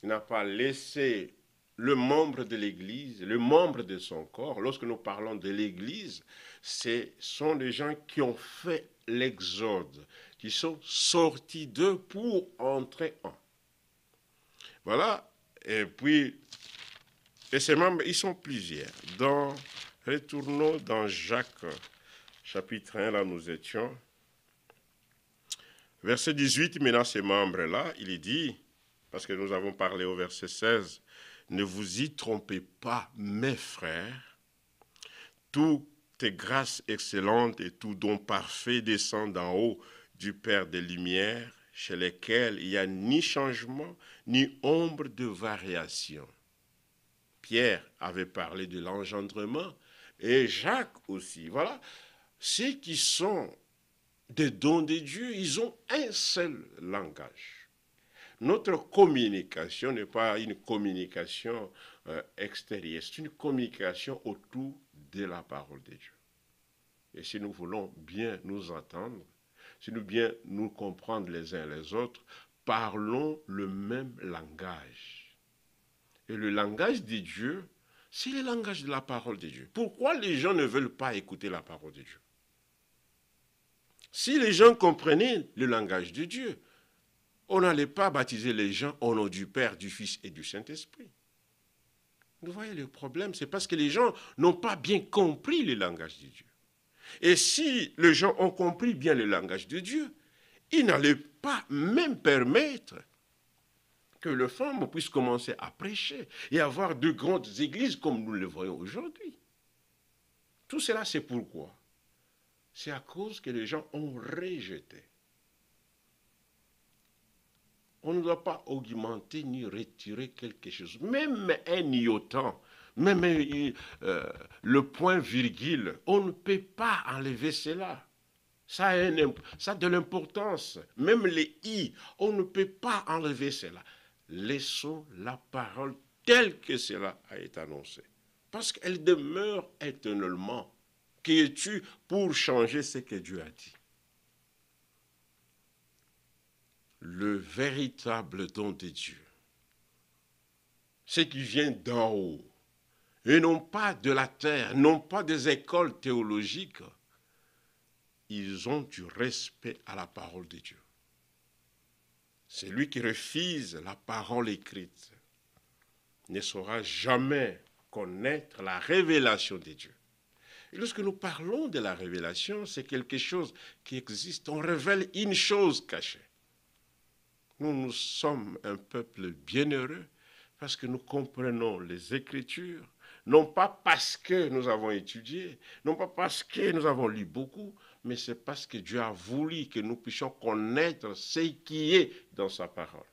n'a pas laissé le membre de l'Église, le membre de son corps. Lorsque nous parlons de l'Église, ce sont les gens qui ont fait l'exode, qui sont sortis d'eux pour entrer en. Voilà, et puis, et ces membres, ils sont plusieurs. Retournons dans Jacques, chapitre 1, là nous étions. Verset 18, maintenant ces membres-là, il dit, parce que nous avons parlé au verset 16, « Ne vous y trompez pas, mes frères, toutes grâces excellentes et tout don parfait descend d'en haut du Père des Lumières, chez lesquels il n'y a ni changement, ni ombre de variation. » Pierre avait parlé de l'engendrement, et Jacques aussi. Voilà, ceux qui sont des dons de Dieu, ils ont un seul langage. Notre communication n'est pas une communication extérieure, c'est une communication autour de la parole de Dieu. Et si nous voulons bien nous entendre, si nous bien nous comprendre les uns les autres, parlons le même langage. Et le langage de Dieu, c'est le langage de la parole de Dieu. Pourquoi les gens ne veulent pas écouter la parole de Dieu? Si les gens comprenaient le langage de Dieu, on n'allait pas baptiser les gens au nom du Père, du Fils et du Saint-Esprit. Vous voyez le problème, c'est parce que les gens n'ont pas bien compris le langage de Dieu. Et si les gens ont compris bien le langage de Dieu, ils n'allaient pas même permettre que les femmes puissent commencer à prêcher et avoir de grandes églises comme nous le voyons aujourd'hui. Tout cela, c'est pourquoi? C'est à cause que les gens ont rejeté. On ne doit pas augmenter ni retirer quelque chose. Même un iota, même le point virgule, on ne peut pas enlever cela. Ça a de l'importance. Même les i, on ne peut pas enlever cela. Laissons la parole telle que cela a été annoncé. Parce qu'elle demeure éternellement. Qui es-tu pour changer ce que Dieu a dit? Le véritable don de Dieu, ce qui vient d'en haut, et non pas de la terre, non pas des écoles théologiques, ils ont du respect à la parole de Dieu. Celui qui refuse la parole écrite ne saura jamais connaître la révélation de Dieu. Et lorsque nous parlons de la révélation, c'est quelque chose qui existe. On révèle une chose cachée. Nous sommes un peuple bienheureux parce que nous comprenons les Écritures, non pas parce que nous avons étudié, non pas parce que nous avons lu beaucoup, mais c'est parce que Dieu a voulu que nous puissions connaître ce qui est dans sa parole.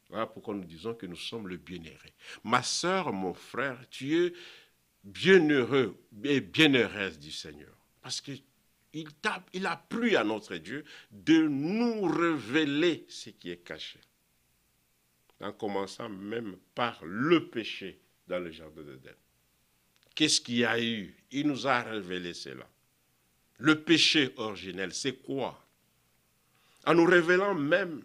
Voilà pourquoi nous disons que nous sommes le bienheureux. Ma sœur, mon frère, tu es bienheureux et bienheureuse du Seigneur, parce que il a plu à notre Dieu de nous révéler ce qui est caché. En commençant même par le péché dans le jardin d'Éden. Qu'est-ce qu'il y a eu? Il nous a révélé cela. Le péché originel, c'est quoi? En nous révélant même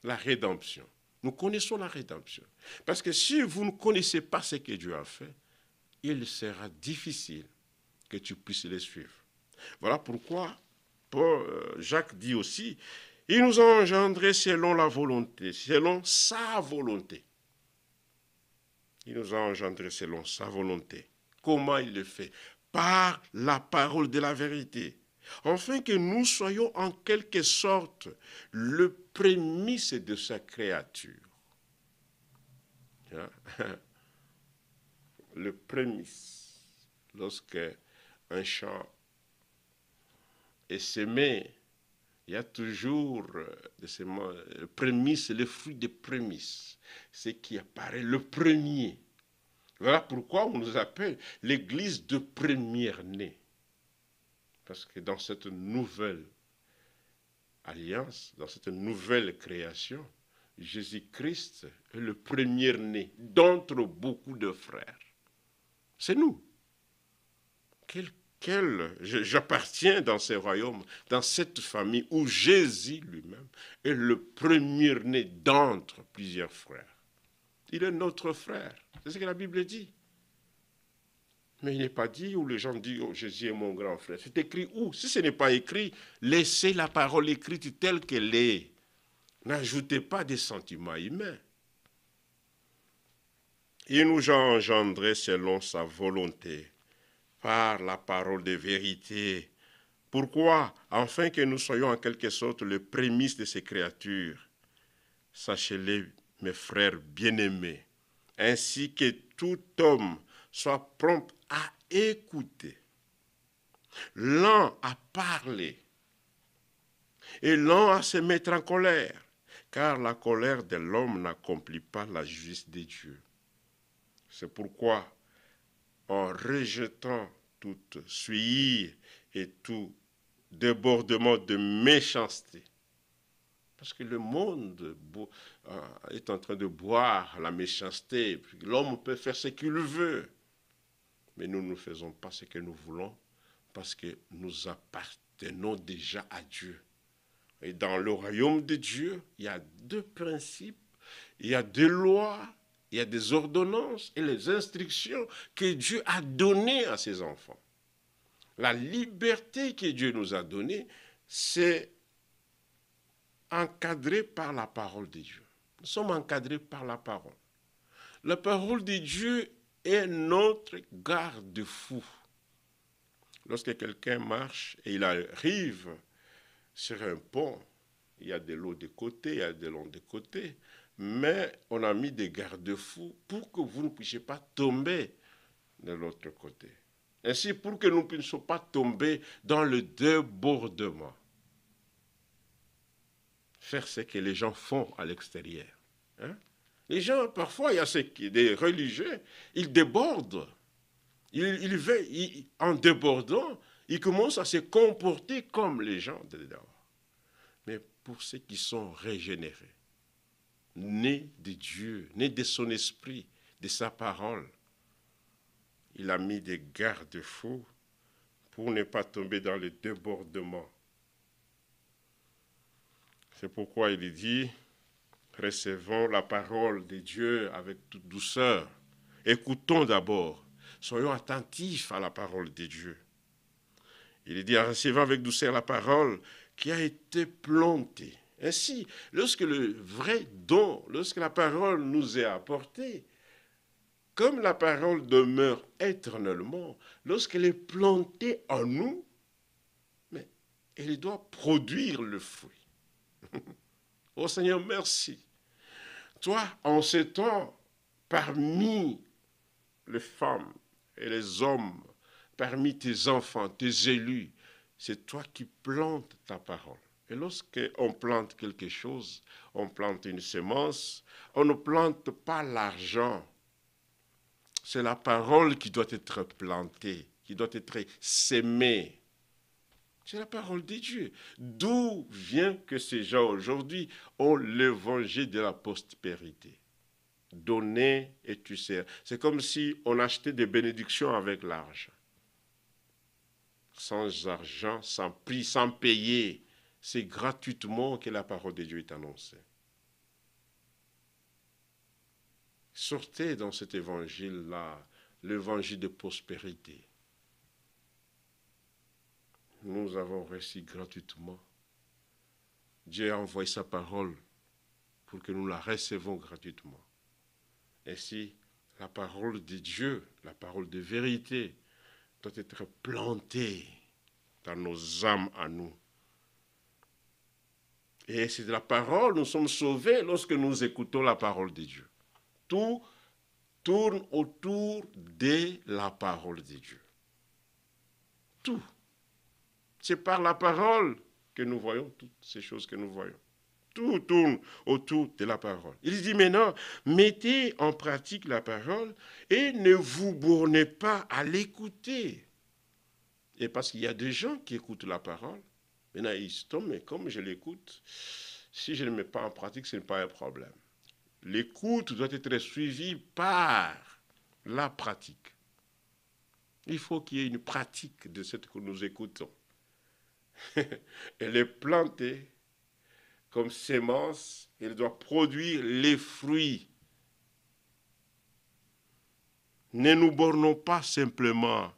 la rédemption. Nous connaissons la rédemption. Parce que si vous ne connaissez pas ce que Dieu a fait, il sera difficile que tu puisses les suivre. Voilà pourquoi Jacques dit aussi, il nous a engendrés selon la volonté, selon sa volonté. Il nous a engendrés selon sa volonté. Comment il le fait? Par la parole de la vérité. Afin que nous soyons en quelque sorte le prémisse de sa créature. Le prémisse. Lorsque un champ est semé, il y a toujours le prémisse, le fruit des prémices. Ce qui apparaît le premier. Voilà pourquoi on nous appelle l'église de première-née. Parce que dans cette nouvelle alliance, dans cette nouvelle création, Jésus-Christ est le premier-né d'entre beaucoup de frères. C'est nous. J'appartiens dans ce royaume, dans cette famille où Jésus lui-même est le premier-né d'entre plusieurs frères. Il est notre frère. C'est ce que la Bible dit. Mais il n'est pas dit où les gens disent oh, Jésus est mon grand frère. C'est écrit où? Si ce n'est pas écrit, laissez la parole écrite telle qu'elle est. N'ajoutez pas des sentiments humains. Il nous a engendrés selon sa volonté, par la parole de vérité. Pourquoi? Afin que nous soyons en quelque sorte les prémices de ces créatures. Sachez-le, mes frères bien-aimés, ainsi que tout homme soit prompt à écouter, lent à parler et lent à se mettre en colère, car la colère de l'homme n'accomplit pas la justice de Dieu. C'est pourquoi, en rejetant toute suie et tout débordement de méchanceté, parce que le monde est en train de boire la méchanceté. L'homme peut faire ce qu'il veut. Mais nous ne faisons pas ce que nous voulons parce que nous appartenons déjà à Dieu. Et dans le royaume de Dieu, il y a deux principes. Il y a des lois, il y a des ordonnances et les instructions que Dieu a données à ses enfants. La liberté que Dieu nous a donnée, c'est encadré par la parole de Dieu. Nous sommes encadrés par la parole. La parole de Dieu est notre garde-fou. Lorsque quelqu'un marche et il arrive sur un pont, il y a de l'eau de côté, il y a de l'eau de côté, mais on a mis des garde-fous pour que vous ne puissiez pas tomber de l'autre côté. Ainsi, pour que nous ne puissions pas tomber dans le débordement. Faire ce que les gens font à l'extérieur. Hein? Les gens, parfois, il y a des religieux, ils débordent. En débordant, ils commencent à se comporter comme les gens de dehors. Mais pour ceux qui sont régénérés, nés de Dieu, nés de son esprit, de sa parole, il a mis des garde-fous pour ne pas tomber dans le débordement. C'est pourquoi il dit, recevons la parole de Dieu avec toute douceur. Écoutons d'abord. Soyons attentifs à la parole de Dieu. Il dit, recevons avec douceur la parole qui a été plantée. Ainsi, lorsque le vrai don, lorsque la parole nous est apportée, comme la parole demeure éternellement, lorsqu'elle est plantée en nous, mais elle doit produire le fruit. Oh Seigneur, merci. Toi, en ce temps, parmi les femmes et les hommes, parmi tes enfants, tes élus, c'est toi qui plantes ta parole. Et lorsqu'on plante quelque chose, on plante une semence, on ne plante pas l'argent. C'est la parole qui doit être plantée, qui doit être sémée. C'est la parole de Dieu. D'où vient que ces gens aujourd'hui ont l'évangile de la prospérité? donner et tu sais. C'est comme si on achetait des bénédictions avec l'argent. Sans argent, sans prix, sans payer. C'est gratuitement que la parole de Dieu est annoncée. Sortez dans cet évangile-là, l'évangile de prospérité. Nous avons reçu gratuitement. Dieu a envoyé sa parole pour que nous la recevons gratuitement. Ainsi, la parole de Dieu, la parole de vérité, doit être plantée dans nos âmes à nous. Et c'est de la parole, nous sommes sauvés lorsque nous écoutons la parole de Dieu. Tout tourne autour de la parole de Dieu. Tout. C'est par la parole que nous voyons toutes ces choses que nous voyons. Tout tourne autour de la parole. Il dit maintenant, mettez en pratique la parole et ne vous bornez pas à l'écouter. Et parce qu'il y a des gens qui écoutent la parole, maintenant ils se tombent, mais comme je l'écoute, si je ne le mets pas en pratique, ce n'est pas un problème. L'écoute doit être suivie par la pratique. Il faut qu'il y ait une pratique de ce que nous écoutons. Elle est plantée comme sémence, elle doit produire les fruits. Ne nous bornons pas simplement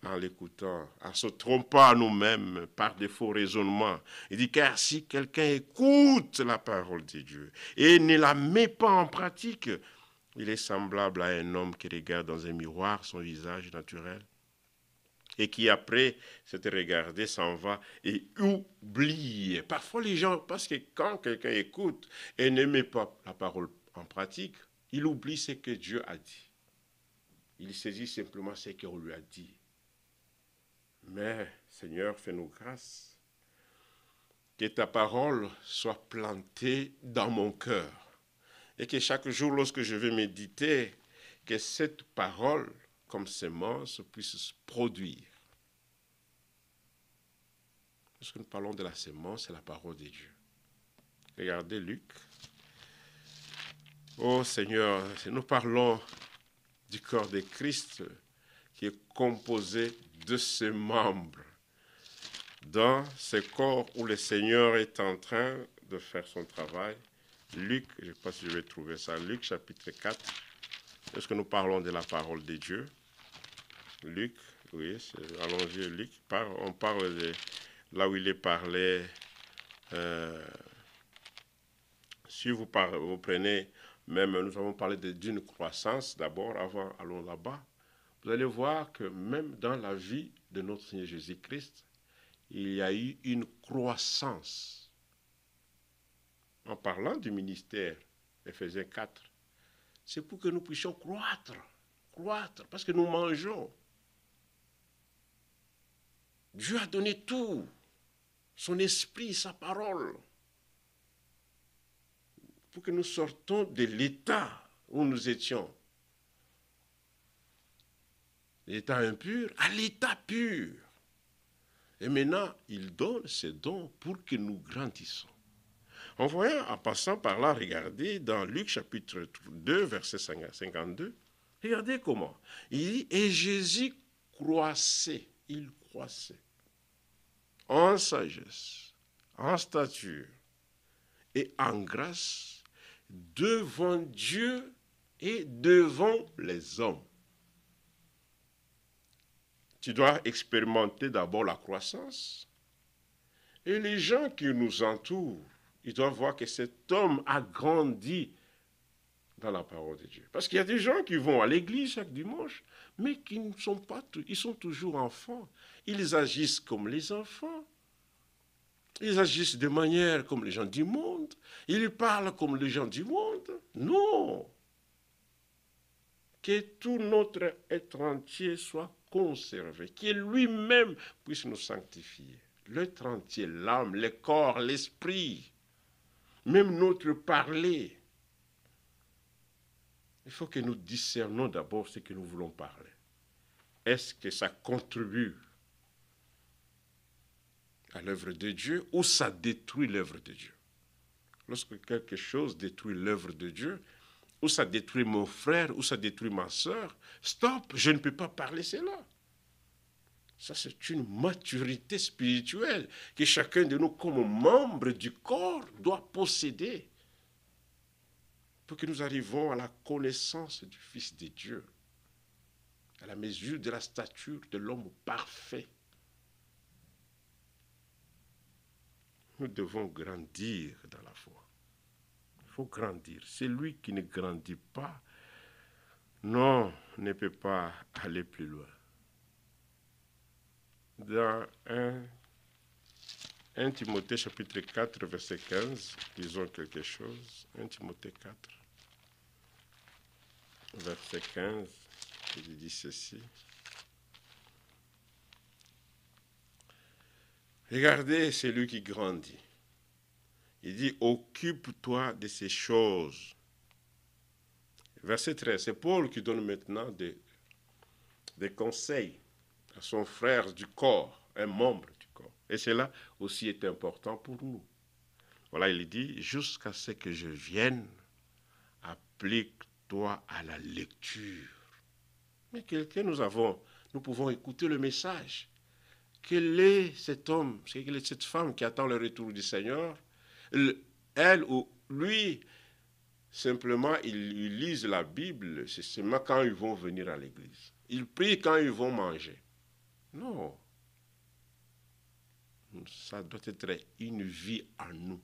en l'écoutant, en se trompant à nous-mêmes par des faux raisonnements. Il dit, car si quelqu'un écoute la parole de Dieu et ne la met pas en pratique, il est semblable à un homme qui regarde dans un miroir son visage naturel et qui après s'être regardé s'en va et oublie. Parfois les gens, parce que quand quelqu'un écoute et ne met pas la parole en pratique, il oublie ce que Dieu a dit. Il saisit simplement ce qu'on lui a dit. Mais Seigneur, fais-nous grâce, que ta parole soit plantée dans mon cœur et que chaque jour lorsque je vais méditer, que cette parole comme sémence puisse se produire. Lorsque nous parlons de la sémence, c'est la parole de Dieu. Regardez Luc. Oh Seigneur, nous parlons du corps de Christ qui est composé de ses membres. Dans ce corps où le Seigneur est en train de faire son travail, Luc, je ne sais pas si je vais trouver ça, Luc chapitre 4, lorsque nous parlons de la parole de Dieu, Luc, oui, allons-y, Luc, on parle de là où il est parlé, si vous prenez, même nous avons parlé d'une croissance d'abord, allons là-bas, vous allez voir que même dans la vie de notre Seigneur Jésus-Christ, il y a eu une croissance. En parlant du ministère, Éphésiens 4, c'est pour que nous puissions croître, parce que nous mangeons. Dieu a donné tout, son esprit, sa parole, pour que nous sortons de l'état où nous étions. L'état impur à l'état pur. Et maintenant, il donne ces dons pour que nous grandissions. En voyant, en passant par là, regardez dans Luc chapitre 2, verset 52, regardez comment. Il dit, et Jésus croissait, il croissait, en sagesse, en stature et en grâce, devant Dieu et devant les hommes. Tu dois expérimenter d'abord la croissance. Et les gens qui nous entourent, ils doivent voir que cet homme a grandi dans la parole de Dieu. Parce qu'il y a des gens qui vont à l'église chaque dimanche, mais qui ne sont pas, ils sont toujours enfants. Ils agissent comme les enfants. Ils agissent de manière comme les gens du monde. Ils parlent comme les gens du monde. Non. Que tout notre être entier soit conservé, qu'il lui-même puisse nous sanctifier. L'être entier, l'âme, le corps, l'esprit, même notre parler. Il faut que nous discernions d'abord ce que nous voulons parler. Est-ce que ça contribue à l'œuvre de Dieu ou ça détruit l'œuvre de Dieu? Lorsque quelque chose détruit l'œuvre de Dieu, ou ça détruit mon frère, ou ça détruit ma soeur. Stop, je ne peux pas parler cela. Ça, c'est une maturité spirituelle que chacun de nous, comme membre du corps, doit posséder pour que nous arrivions à la connaissance du Fils de Dieu, à la mesure de la stature de l'homme parfait. Nous devons grandir dans la foi. Il faut grandir. Celui qui ne grandit pas, non, ne peut pas aller plus loin. Dans 1 Timothée chapitre 4, verset 15, lisons quelque chose. 1 Timothée 4, verset 15, il dit ceci. Regardez celui qui grandit. Il dit, occupe-toi de ces choses. Verset 13, c'est Paul qui donne maintenant des conseils à son frère du corps, un membre du corps. Et cela aussi est important pour nous. Voilà, il dit, jusqu'à ce que je vienne, applique-toi à la lecture. Mais quelqu'un nous pouvons écouter le message. Quel est cet homme, quelle est cette femme qui attend le retour du Seigneur? Elle ou lui, simplement, ils lisent la Bible, c'est seulement quand ils vont venir à l'église. Ils prient quand ils vont manger. Non. Ça doit être une vie en nous.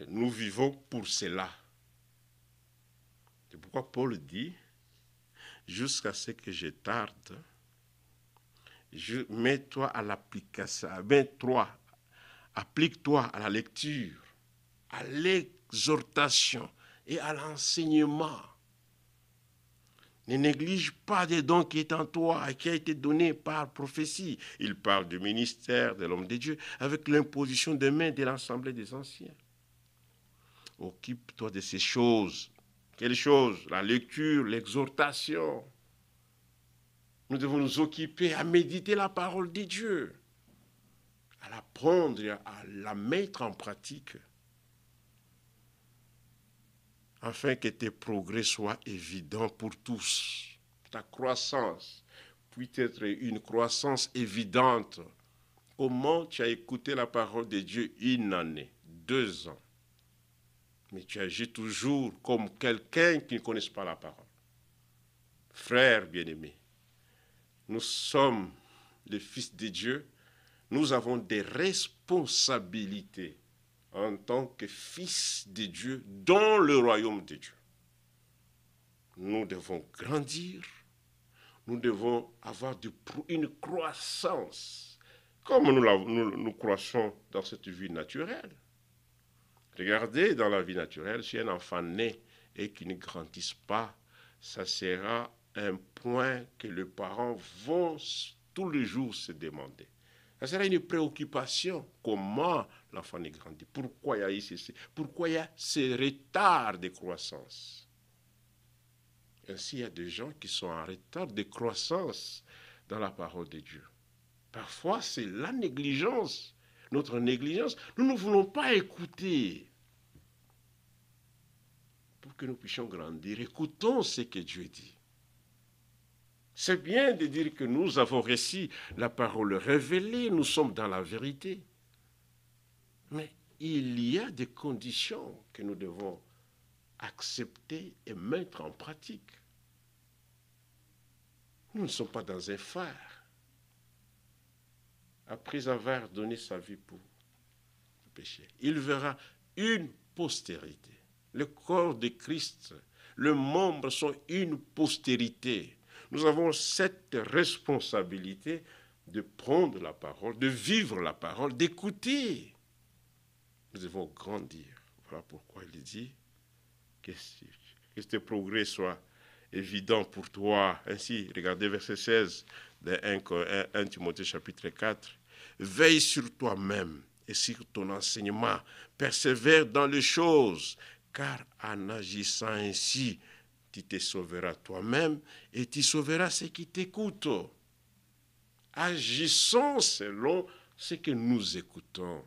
Nous vivons pour cela. C'est pourquoi Paul dit, jusqu'à ce que je tarde, mets-toi à l'application, applique-toi à la lecture, à l'exhortation et à l'enseignement. Ne néglige pas des dons qui est en toi et qui a été donné par prophétie. Il parle du ministère de l'homme de Dieu avec l'imposition des mains de l'Assemblée des anciens. Occupe-toi de ces choses. Quelles choses? La lecture, l'exhortation. Nous devons nous occuper à méditer la parole de Dieu, à l'apprendre et à la mettre en pratique, afin que tes progrès soient évidents pour tous. Ta croissance puisse être une croissance évidente. Comment tu as écouté la parole de Dieu 1 année, 2 ans, mais tu agis toujours comme quelqu'un qui ne connaît pas la parole. Frères bien-aimés, nous sommes les fils de Dieu, nous avons des responsabilités en tant que fils de Dieu dans le royaume de Dieu. Nous devons grandir, nous devons avoir une croissance, comme nous croissons dans cette vie naturelle. Regardez, dans la vie naturelle, si un enfant naît et qui ne grandisse pas, ça sera un point que les parents vont tous les jours se demander. Ça sera une préoccupation. Comment l'enfant ne grandit? Pourquoi il y a ceci? Pourquoi il y a ces retards de croissance? Ainsi, il y a des gens qui sont en retard de croissance dans la parole de Dieu. Parfois, c'est la négligence. Notre négligence, nous ne voulons pas écouter. Pour que nous puissions grandir, écoutons ce que Dieu dit. C'est bien de dire que nous avons reçu la parole révélée, nous sommes dans la vérité. Mais il y a des conditions que nous devons accepter et mettre en pratique. Nous ne sommes pas dans un phare. Après avoir donné sa vie pour le péché, il verra une postérité. Le corps de Christ, les membres sont une postérité. Nous avons cette responsabilité de prendre la parole, de vivre la parole, d'écouter. Nous devons grandir. Voilà pourquoi il dit que ce progrès soit évident pour toi. Ainsi, regardez verset 16 de 1 Timothée chapitre 4. Veille sur toi-même et sur ton enseignement. Persévère dans les choses, car en agissant ainsi, tu te sauveras toi-même et tu sauveras ceux qui t'écoutent. Agissons selon ce que nous écoutons.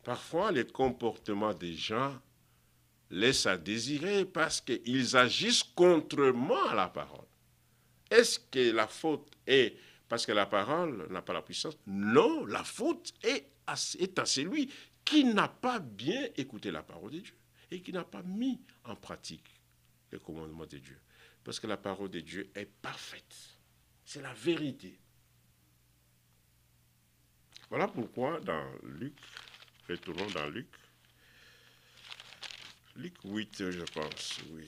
Parfois, les comportements des gens laissent à désirer parce qu'ils agissent contrairement à la parole. Est-ce que la faute est parce que la parole n'a pas la puissance? Non, la faute est à celui qui n'a pas bien écouté la parole de Dieu et qui n'a pas mis en pratique les commandements de Dieu. Parce que la parole de Dieu est parfaite. C'est la vérité. Voilà pourquoi dans Luc, retournons dans Luc 8, je pense, oui.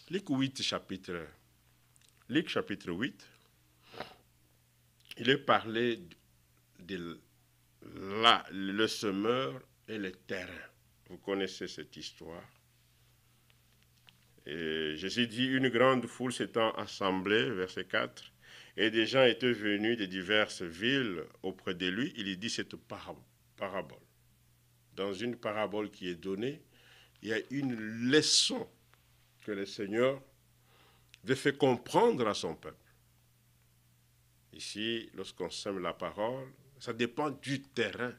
Luc chapitre 8, il est parlé de le semeur et le terrain. Vous connaissez cette histoire. Et Jésus dit, une grande foule s'étant assemblée, verset 4, et des gens étaient venus de diverses villes auprès de lui. Il dit cette parabole. Dans une parabole qui est donnée, il y a une leçon que le Seigneur veut faire comprendre à son peuple. Ici, lorsqu'on sème la parole, ça dépend du terrain.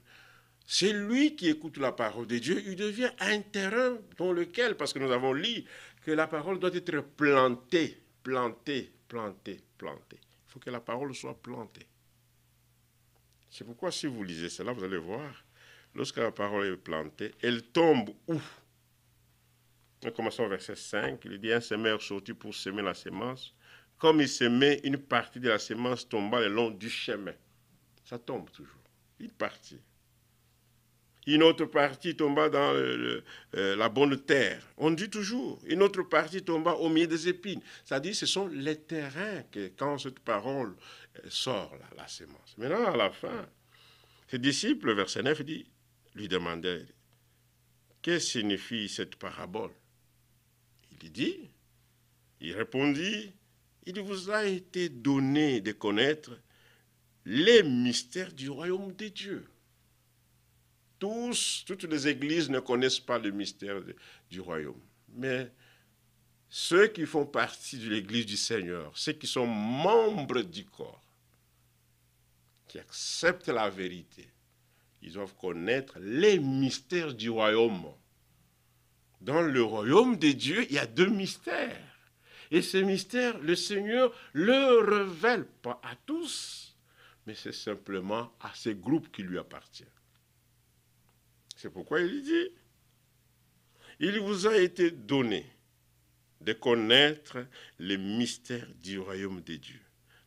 C'est lui qui écoute la parole de Dieu, il devient un terrain dans lequel, parce que nous avons lu que la parole doit être plantée. Il faut que la parole soit plantée. C'est pourquoi si vous lisez cela, vous allez voir, lorsque la parole est plantée, elle tombe où? Nous commençons au verset 5, il dit, un semeur sortit pour semer la semence. Comme il semait, une partie de la semence tomba le long du chemin. Ça tombe toujours, une partie. Une autre partie tomba dans la bonne terre. On dit toujours, une autre partie tomba au milieu des épines. C'est-à-dire, ce sont les terrains que, quand cette parole sort, la sémence. Maintenant, à la fin, ses disciples, verset 9, lui demandaient, que signifie cette parabole? Il répondit, il vous a été donné de connaître les mystères du royaume de Dieu. Toutes les églises ne connaissent pas le mystère du royaume. Mais ceux qui font partie de l'église du Seigneur, ceux qui sont membres du corps, qui acceptent la vérité, ils doivent connaître les mystères du royaume. Dans le royaume de Dieu, il y a 2 mystères. Et ces mystères, le Seigneur ne le révèle pas à tous, mais c'est simplement à ces groupes qui lui appartiennent. C'est pourquoi il dit, il vous a été donné de connaître les mystères du royaume de Dieu.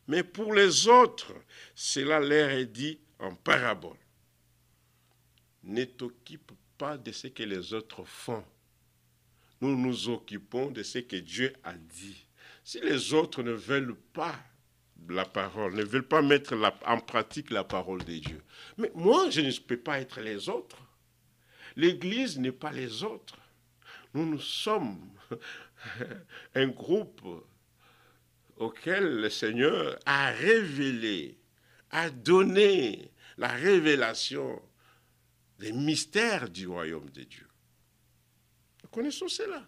Mais pour les autres, cela leur est dit en parabole. Ne t'occupe pas de ce que les autres font. Nous nous occupons de ce que Dieu a dit. Si les autres ne veulent pas la parole, ne veulent pas mettre en pratique la parole de Dieu, mais moi, je ne peux pas être les autres. L'Église n'est pas les autres. Nous sommes un groupe auquel le Seigneur a révélé, a donné la révélation des mystères du royaume de Dieu. Nous connaissons cela.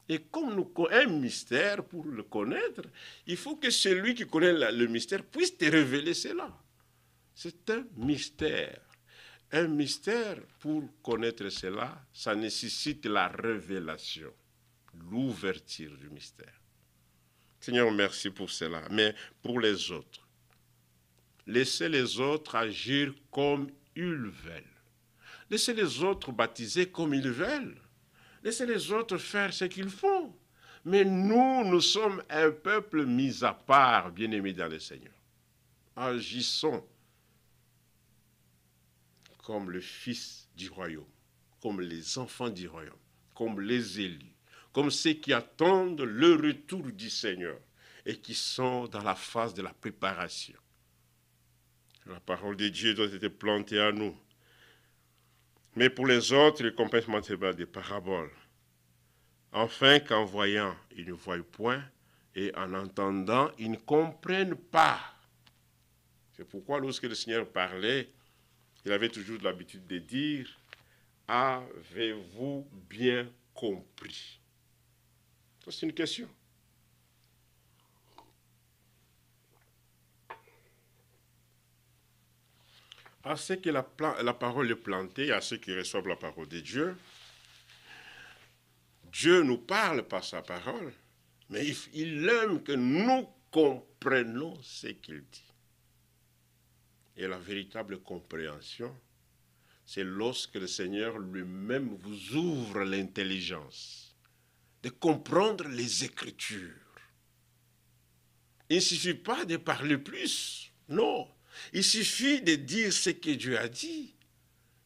Et comme nous connaissons un mystère, pour le connaître, il faut que celui qui connaît le mystère puisse te révéler cela. C'est un mystère. Un mystère, pour connaître cela, ça nécessite la révélation, l'ouverture du mystère. Seigneur, merci pour cela. Mais pour les autres, laissez les autres agir comme ils veulent. Laissez les autres baptiser comme ils veulent. Laissez les autres faire ce qu'ils font. Mais nous sommes un peuple mis à part, bien-aimés dans le Seigneur. Agissons comme le Fils du royaume, comme les enfants du royaume, comme les élus, comme ceux qui attendent le retour du Seigneur et qui sont dans la phase de la préparation. La parole de Dieu doit être plantée à nous. Mais pour les autres, le complètement des paraboles. Enfin qu'en voyant, ils ne voient point, et en entendant, ils ne comprennent pas. C'est pourquoi lorsque le Seigneur parlait, il avait toujours l'habitude de dire, « Avez-vous bien compris ?» Ça, c'est une question. à ceux que la parole est plantée, à ceux qui reçoivent la parole de Dieu, Dieu nous parle par sa parole, mais il aime que nous comprenions ce qu'il dit. Et la véritable compréhension, c'est lorsque le Seigneur lui-même vous ouvre l'intelligence de comprendre les Écritures. Il ne suffit pas de parler plus, non. Il suffit de dire ce que Dieu a dit,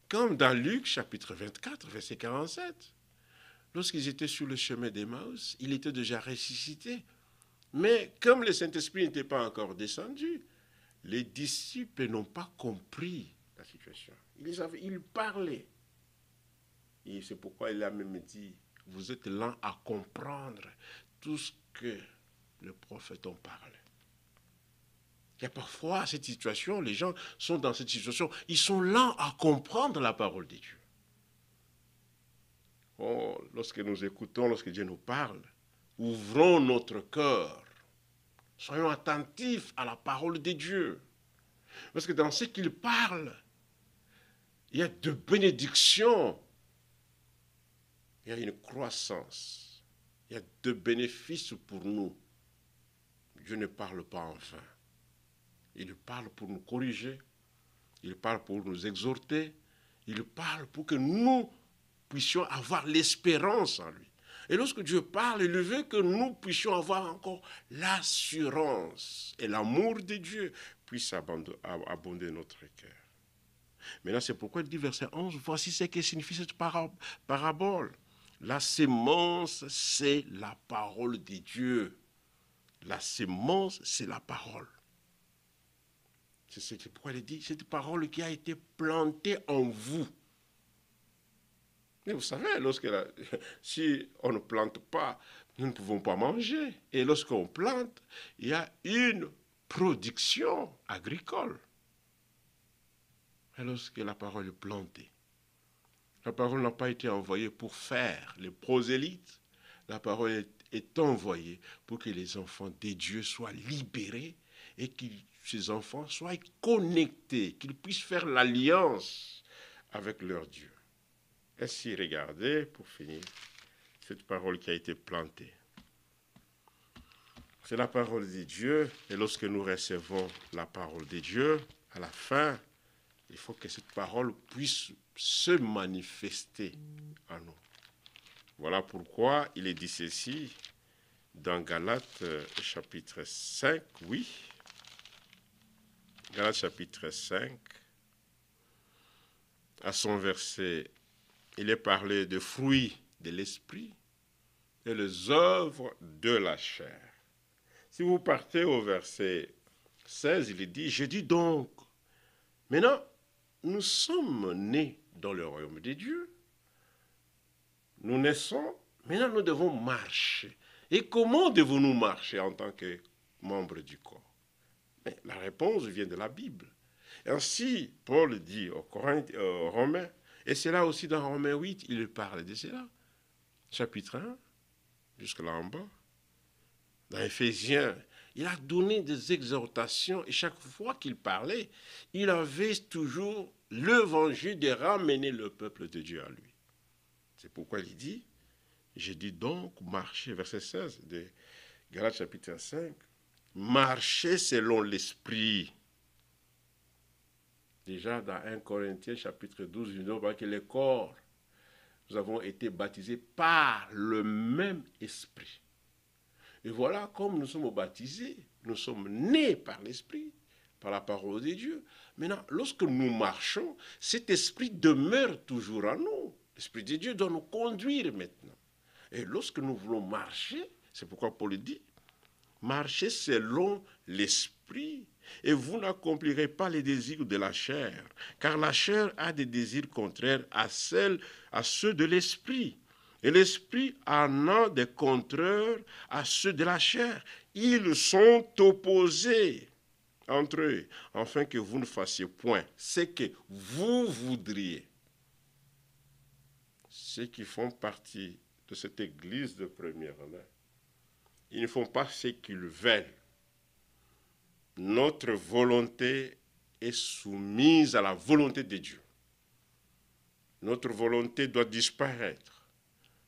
comme dans Luc chapitre 24, verset 47. Lorsqu'ils étaient sur le chemin d'Emmaüs, il était déjà ressuscité. Mais comme le Saint-Esprit n'était pas encore descendu, les disciples n'ont pas compris la situation. Ils parlaient. Et c'est pourquoi il a même dit, vous êtes lents à comprendre tout ce que le prophète en parle. Il y a parfois cette situation, les gens sont dans cette situation, ils sont lents à comprendre la parole de Dieu. Oh, lorsque nous écoutons, lorsque Dieu nous parle, ouvrons notre cœur. Soyons attentifs à la parole de Dieu. Parce que dans ce qu'il parle, il y a de bénédictions. Il y a une croissance. Il y a de bénéfices pour nous. Dieu ne parle pas en vain. Il parle pour nous corriger. Il parle pour nous exhorter. Il parle pour que nous puissions avoir l'espérance en lui. Et lorsque Dieu parle, il veut que nous puissions avoir encore l'assurance et l'amour de Dieu puisse abonder notre cœur. Maintenant, c'est pourquoi il dit verset 11, voici ce que signifie cette parabole. La sémence, c'est la parole de Dieu. La sémence, c'est la parole. C'est pourquoi il dit, cette parole qui a été plantée en vous. Mais vous savez, si on ne plante pas, nous ne pouvons pas manger. Et lorsqu'on plante, il y a une production agricole. Et lorsque la parole est plantée, la parole n'a pas été envoyée pour faire les prosélytes. La parole est envoyée pour que les enfants de Dieu soient libérés et que ces enfants soient connectés, qu'ils puissent faire l'alliance avec leur Dieu. Ainsi, regardez, pour finir, cette parole qui a été plantée. C'est la parole de Dieu, et lorsque nous recevons la parole de Dieu, à la fin, il faut que cette parole puisse se manifester en nous. Voilà pourquoi il est dit ceci dans Galates chapitre 5, oui. Galates chapitre 5, à son verset, il est parlé de fruits de l'esprit et les œuvres de la chair. Si vous partez au verset 16, il est dit, je dis donc, maintenant, nous sommes nés dans le royaume de Dieu. Nous naissons, maintenant nous devons marcher. Et comment devons-nous marcher en tant que membres du corps? Mais la réponse vient de la Bible. Ainsi, Paul dit aux Romains, et c'est là aussi dans Romains 8, il parle de cela. Chapitre 1, jusque là en bas. Dans Éphésiens, il a donné des exhortations et chaque fois qu'il parlait, il avait toujours l'évangile de ramener le peuple de Dieu à lui. C'est pourquoi il dit, je dis donc, marchez, verset 16 de Galates chapitre 5, marchez selon l'esprit. Déjà dans 1 Corinthiens chapitre 12, nous voit que les corps, nous avons été baptisés par le même esprit. Et voilà, comme nous sommes baptisés, nous sommes nés par l'esprit, par la parole de Dieu. Maintenant, lorsque nous marchons, cet esprit demeure toujours en nous. L'esprit de Dieu doit nous conduire maintenant. Et lorsque nous voulons marcher, c'est pourquoi Paul dit, marchez selon l'esprit, et vous n'accomplirez pas les désirs de la chair, car la chair a des désirs contraires à ceux de l'esprit. Et l'esprit en a des contraires à ceux de la chair. Ils sont opposés entre eux, afin que vous ne fassiez point ce que vous voudriez. Ceux qui font partie de cette église de première main, ils ne font pas ce qu'ils veulent. Notre volonté est soumise à la volonté de Dieu. Notre volonté doit disparaître.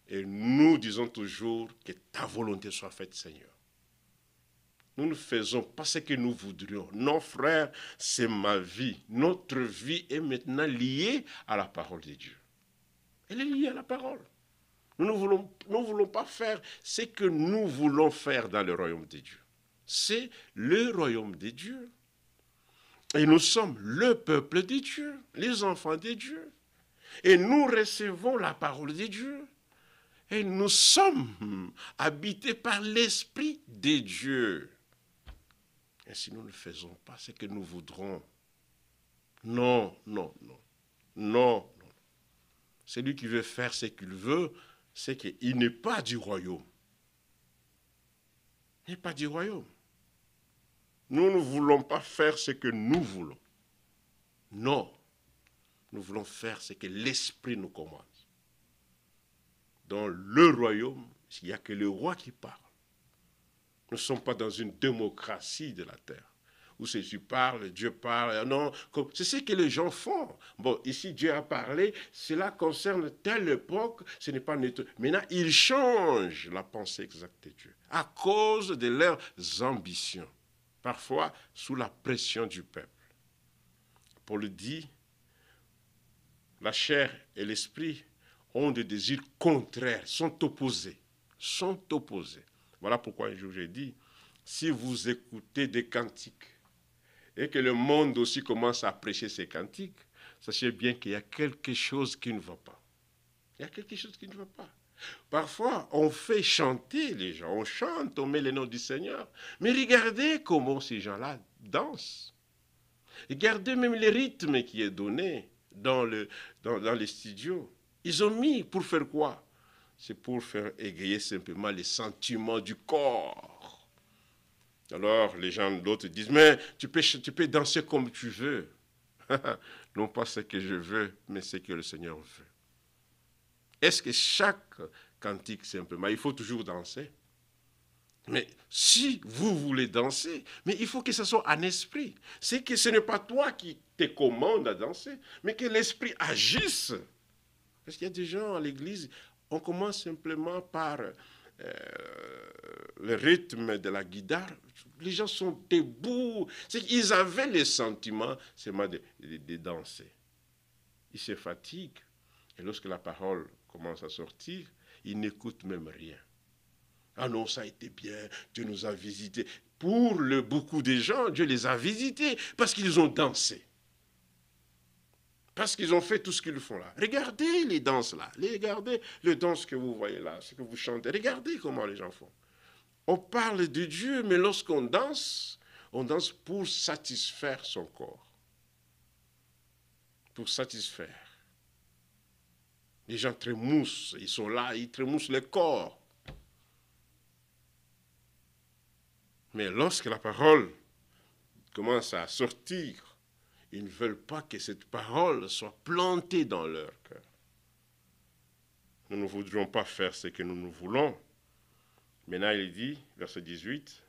Et nous disons toujours que ta volonté soit faite, Seigneur. Nous ne faisons pas ce que nous voudrions. Non, frère, c'est ma vie. Notre vie est maintenant liée à la parole de Dieu. Elle est liée à la parole. Nous ne voulons pas faire ce que nous voulons faire dans le royaume de Dieu. C'est le royaume de Dieu. Et nous sommes le peuple de Dieu, les enfants de Dieu. Et nous recevons la parole de Dieu. Et nous sommes habités par l'Esprit de Dieu. Et si nous ne faisons pas ce que nous voudrons, non. Celui qui veut faire ce qu'il veut, c'est qu'il n'est pas du royaume. Il n'est pas du royaume. Nous ne voulons pas faire ce que nous voulons. Non. Nous voulons faire ce que l'Esprit nous commande. Dans le royaume, il n'y a que le roi qui parle. Nous ne sommes pas dans une démocratie de la terre, où c'est tu parles, Dieu parle. Non, c'est ce que les gens font. Bon, ici, Dieu a parlé, cela concerne telle époque, ce n'est pas neutre. Maintenant, ils changent la pensée exacte de Dieu, à cause de leurs ambitions, parfois sous la pression du peuple. Paul dit, la chair et l'esprit ont des désirs contraires, sont opposés. Voilà pourquoi un jour j'ai dit, si vous écoutez des cantiques et que le monde aussi commence à prêcher ces cantiques, sachez bien qu'il y a quelque chose qui ne va pas. Il y a quelque chose qui ne va pas. Parfois, on fait chanter les gens, on chante, on met le nom du Seigneur, mais regardez comment ces gens-là dansent. Regardez même le rythme qui est donné dans les studios. Ils ont mis pour faire quoi? C'est pour faire égayer simplement les sentiments du corps. Alors, les gens d'autres disent, mais tu peux danser comme tu veux. Non pas ce que je veux, mais ce que le Seigneur veut. Est-ce que chaque cantique, simplement, il faut toujours danser? Mais si vous voulez danser, mais il faut que ce soit en esprit. C'est que ce n'est pas toi qui te commande à danser, mais que l'esprit agisse. Parce qu'il y a des gens à l'église, on commence simplement par le rythme de la guitare. Les gens sont debout. Ils avaient les sentiments seulement de danser. Ils se fatiguent. Et lorsque la parole commence à sortir, ils n'écoutent même rien. Ah non, ça a été bien, Dieu nous a visités. Pour beaucoup de gens, Dieu les a visités parce qu'ils ont dansé. Parce qu'ils ont fait tout ce qu'ils font là. Regardez les danses là. Regardez les danses que vous voyez là, ce que vous chantez. Regardez comment les gens font. On parle de Dieu, mais lorsqu'on danse, on danse pour satisfaire son corps. Pour satisfaire. Les gens trémoussent, ils sont là, ils trémoussent le corps. Mais lorsque la parole commence à sortir, ils ne veulent pas que cette parole soit plantée dans leur cœur. Nous ne voudrions pas faire ce que nous voulons. Maintenant, il dit, verset 18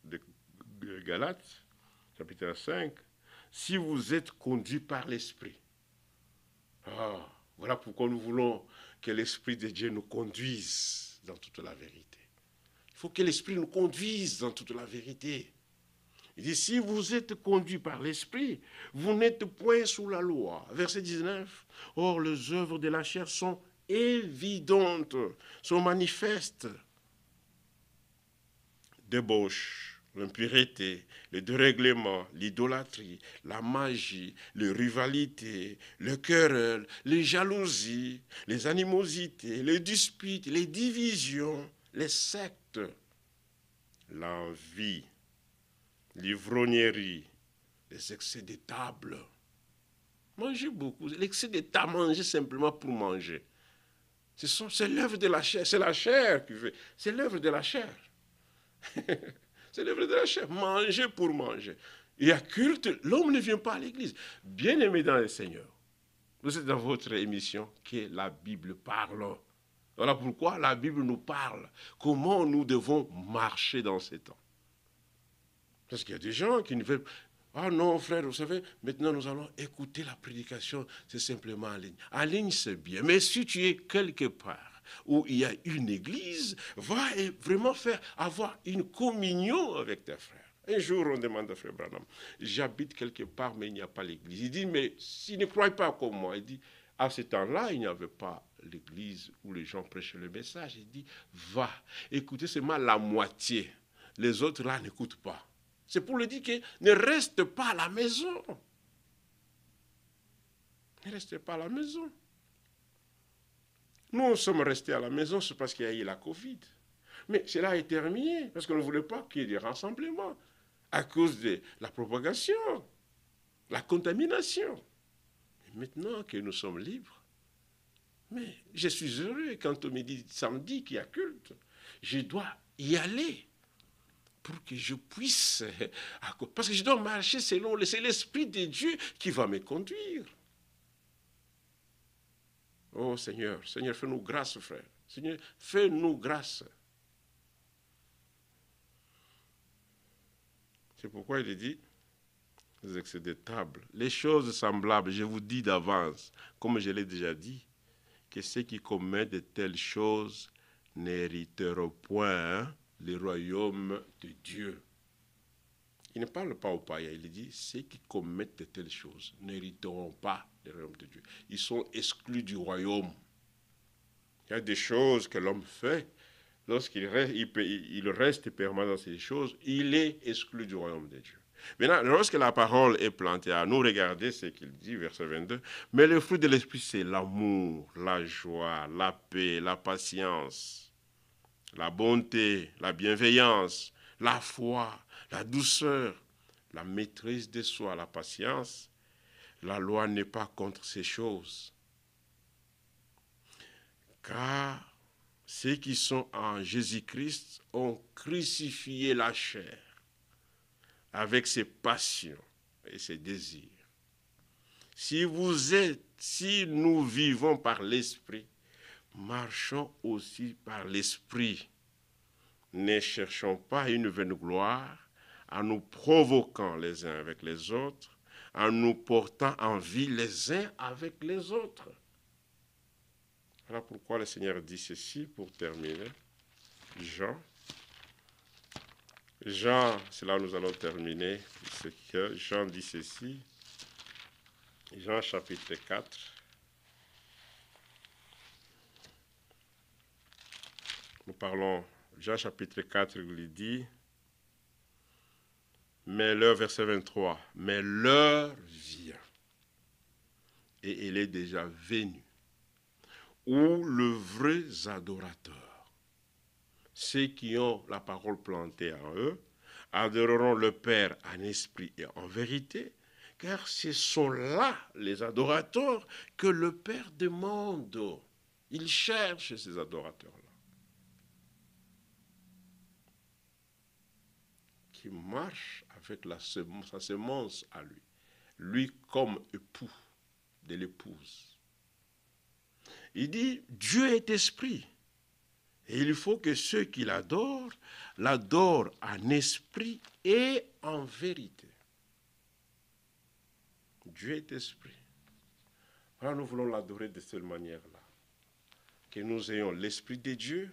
de Galates, chapitre 5, « Si vous êtes conduits par l'Esprit. » Voilà pourquoi nous voulons que l'Esprit de Dieu nous conduise dans toute la vérité. Il faut que l'Esprit nous conduise dans toute la vérité. Il dit, si vous êtes conduits par l'Esprit, vous n'êtes point sous la loi. Verset 19, « Or, les œuvres de la chair sont évidentes, sont manifestes. Débauche, l'impureté, le dérèglement, l'idolâtrie, la magie, les rivalités, le querelle, les jalousies, les animosités, les disputes, les divisions, les sectes, l'envie, l'ivrognerie, les excès de table. Manger beaucoup, l'excès de table, manger simplement pour manger. C'est l'œuvre de la chair, c'est la chair qui fait, c'est l'œuvre de la chair. C'est l'œuvre de la chair, manger pour manger. Il y a culte, l'homme ne vient pas à l'église. Bien-aimé dans le Seigneur, vous êtes dans votre émission que la Bible parle. Voilà pourquoi la Bible nous parle. Comment nous devons marcher dans ces temps. Parce qu'il y a des gens qui ne veulent... Ah non, frère, vous savez, maintenant nous allons écouter la prédication, c'est simplement en ligne. En ligne, c'est bien, mais si tu es quelque part où il y a une église, va et vraiment avoir une communion avec tes frères. Un jour, on demande à frère Branham, j'habite quelque part, mais il n'y a pas l'église. Il dit, mais s'il ne croit pas comme moi, il dit, à ce temps-là, il n'y avait pas l'église où les gens prêchaient le message. Il dit, va, écoutez seulement la moitié. Les autres là n'écoutent pas. C'est pour lui dire que ne reste pas à la maison. Ne restez pas à la maison. Nous sommes restés à la maison, c'est parce qu'il y a eu la Covid. Mais cela est terminé, parce qu'on ne voulait pas qu'il y ait des rassemblements à cause de la propagation, la contamination. Et maintenant que nous sommes libres, mais je suis heureux quand on me dit samedi qu'il y a culte. Je dois y aller pour que je puisse, parce que je dois marcher selon, c'est l'Esprit de Dieu qui va me conduire. Oh Seigneur, Seigneur, fais-nous grâce, frère. Seigneur, fais-nous grâce. C'est pourquoi il dit, les excès de table, les choses semblables, je vous dis d'avance, comme je l'ai déjà dit, que ceux qui commettent de telles choses n'hériteront point le royaume de Dieu. Il ne parle pas aux païens, il dit, ceux qui commettent de telles choses n'hériteront pas le royaume de Dieu. Ils sont exclus du royaume. Il y a des choses que l'homme fait, lorsqu'il reste, il reste permanent dans ces choses, il est exclu du royaume de Dieu. Maintenant, lorsque la parole est plantée à nous, regardez ce qu'il dit, verset 22. Mais le fruit de l'esprit, c'est l'amour, la joie, la paix, la patience, la bonté, la bienveillance, la foi, la douceur, la maîtrise de soi, la patience. La loi n'est pas contre ces choses. Car ceux qui sont en Jésus-Christ ont crucifié la chair avec ses passions et ses désirs. Si nous vivons par l'Esprit, marchons aussi par l'Esprit. Ne cherchons pas une vaine gloire en nous provoquant les uns avec les autres, en nous portant en vie les uns avec les autres. Voilà pourquoi le Seigneur dit ceci pour terminer. Jean, c'est là où nous allons terminer, c'est que Jean dit ceci, Jean chapitre 4, nous parlons, Jean chapitre 4, il dit, mais l'heure, verset 23, mais l'heure vient, et elle est déjà venue, où le vrai adorateur, ceux qui ont la parole plantée en eux, adoreront le Père en esprit et en vérité, car ce sont là les adorateurs que le Père demande. Il cherche ces adorateurs-là, qui marchent avec sa semence à lui, lui comme époux de l'épouse. Il dit, Dieu est esprit. Et il faut que ceux qui l'adorent en esprit et en vérité. Dieu est esprit. Alors nous voulons l'adorer de cette manière-là. Que nous ayons l'esprit de Dieu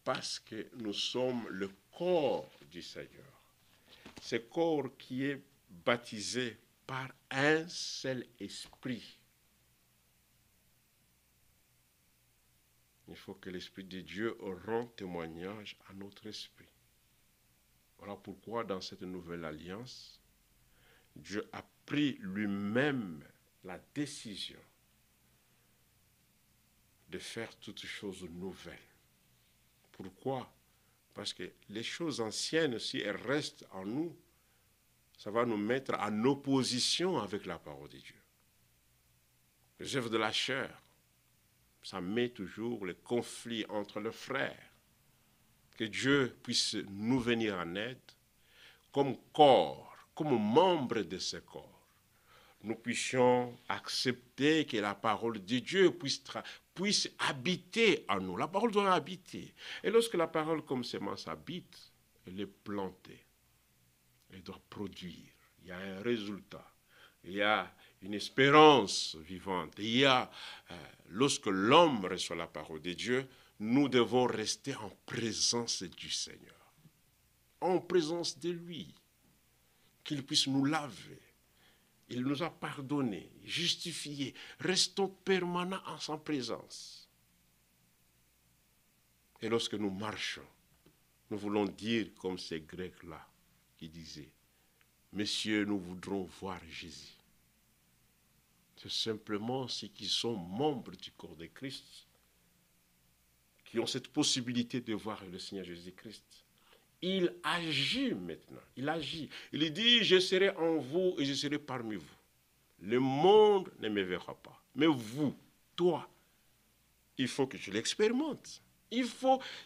parce que nous sommes le corps du Seigneur. Ce corps qui est baptisé par un seul esprit. Il faut que l'Esprit de Dieu rende témoignage à notre esprit. Voilà pourquoi dans cette nouvelle alliance, Dieu a pris lui-même la décision de faire toutes choses nouvelles. Pourquoi? Parce que les choses anciennes, si elles restent en nous, ça va nous mettre en opposition avec la parole de Dieu. Les œuvres de la chair, ça met toujours le conflit entre les frères. Que Dieu puisse nous venir en aide comme corps, comme membre de ce corps. Nous puissions accepter que la parole de Dieu puisse habiter en nous. La parole doit habiter. Et lorsque la parole comme semence habite, elle est plantée. Elle doit produire il y a un résultat. Il y a une espérance vivante. Il y a, lorsque l'homme reçoit la parole de Dieu, nous devons rester en présence du Seigneur, en présence de lui, qu'il puisse nous laver. Il nous a pardonné, justifié. Restons permanents en sa présence. Et lorsque nous marchons, nous voulons dire comme ces Grecs-là qui disaient, messieurs, nous voudrons voir Jésus. C'est simplement ceux qui sont membres du corps de Christ qui ont cette possibilité de voir le Seigneur Jésus-Christ. Il agit maintenant, il agit. Il dit, je serai en vous et je serai parmi vous. Le monde ne me verra pas. Mais vous, toi, il faut que tu l'expérimentes.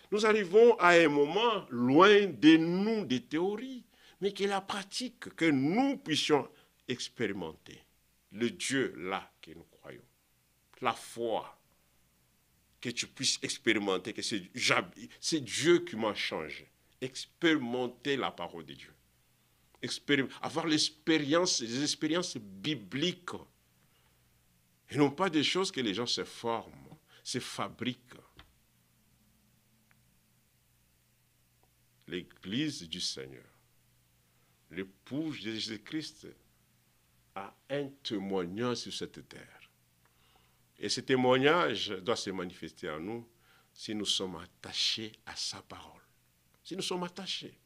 Nous arrivons à un moment loin de nous des théories, mais que la pratique, que nous puissions expérimenter. Le Dieu là que nous croyons. La foi, que tu puisses expérimenter, que c'est Dieu qui m'a changé. Expérimenter la parole de Dieu. Avoir les expériences bibliques. Et non pas des choses que les gens se forment, se fabriquent. L'Église du Seigneur, l'épouse de Jésus-Christ, a un témoignage sur cette terre. Et ce témoignage doit se manifester en nous si nous sommes attachés à sa parole. Si nous sommes attachés.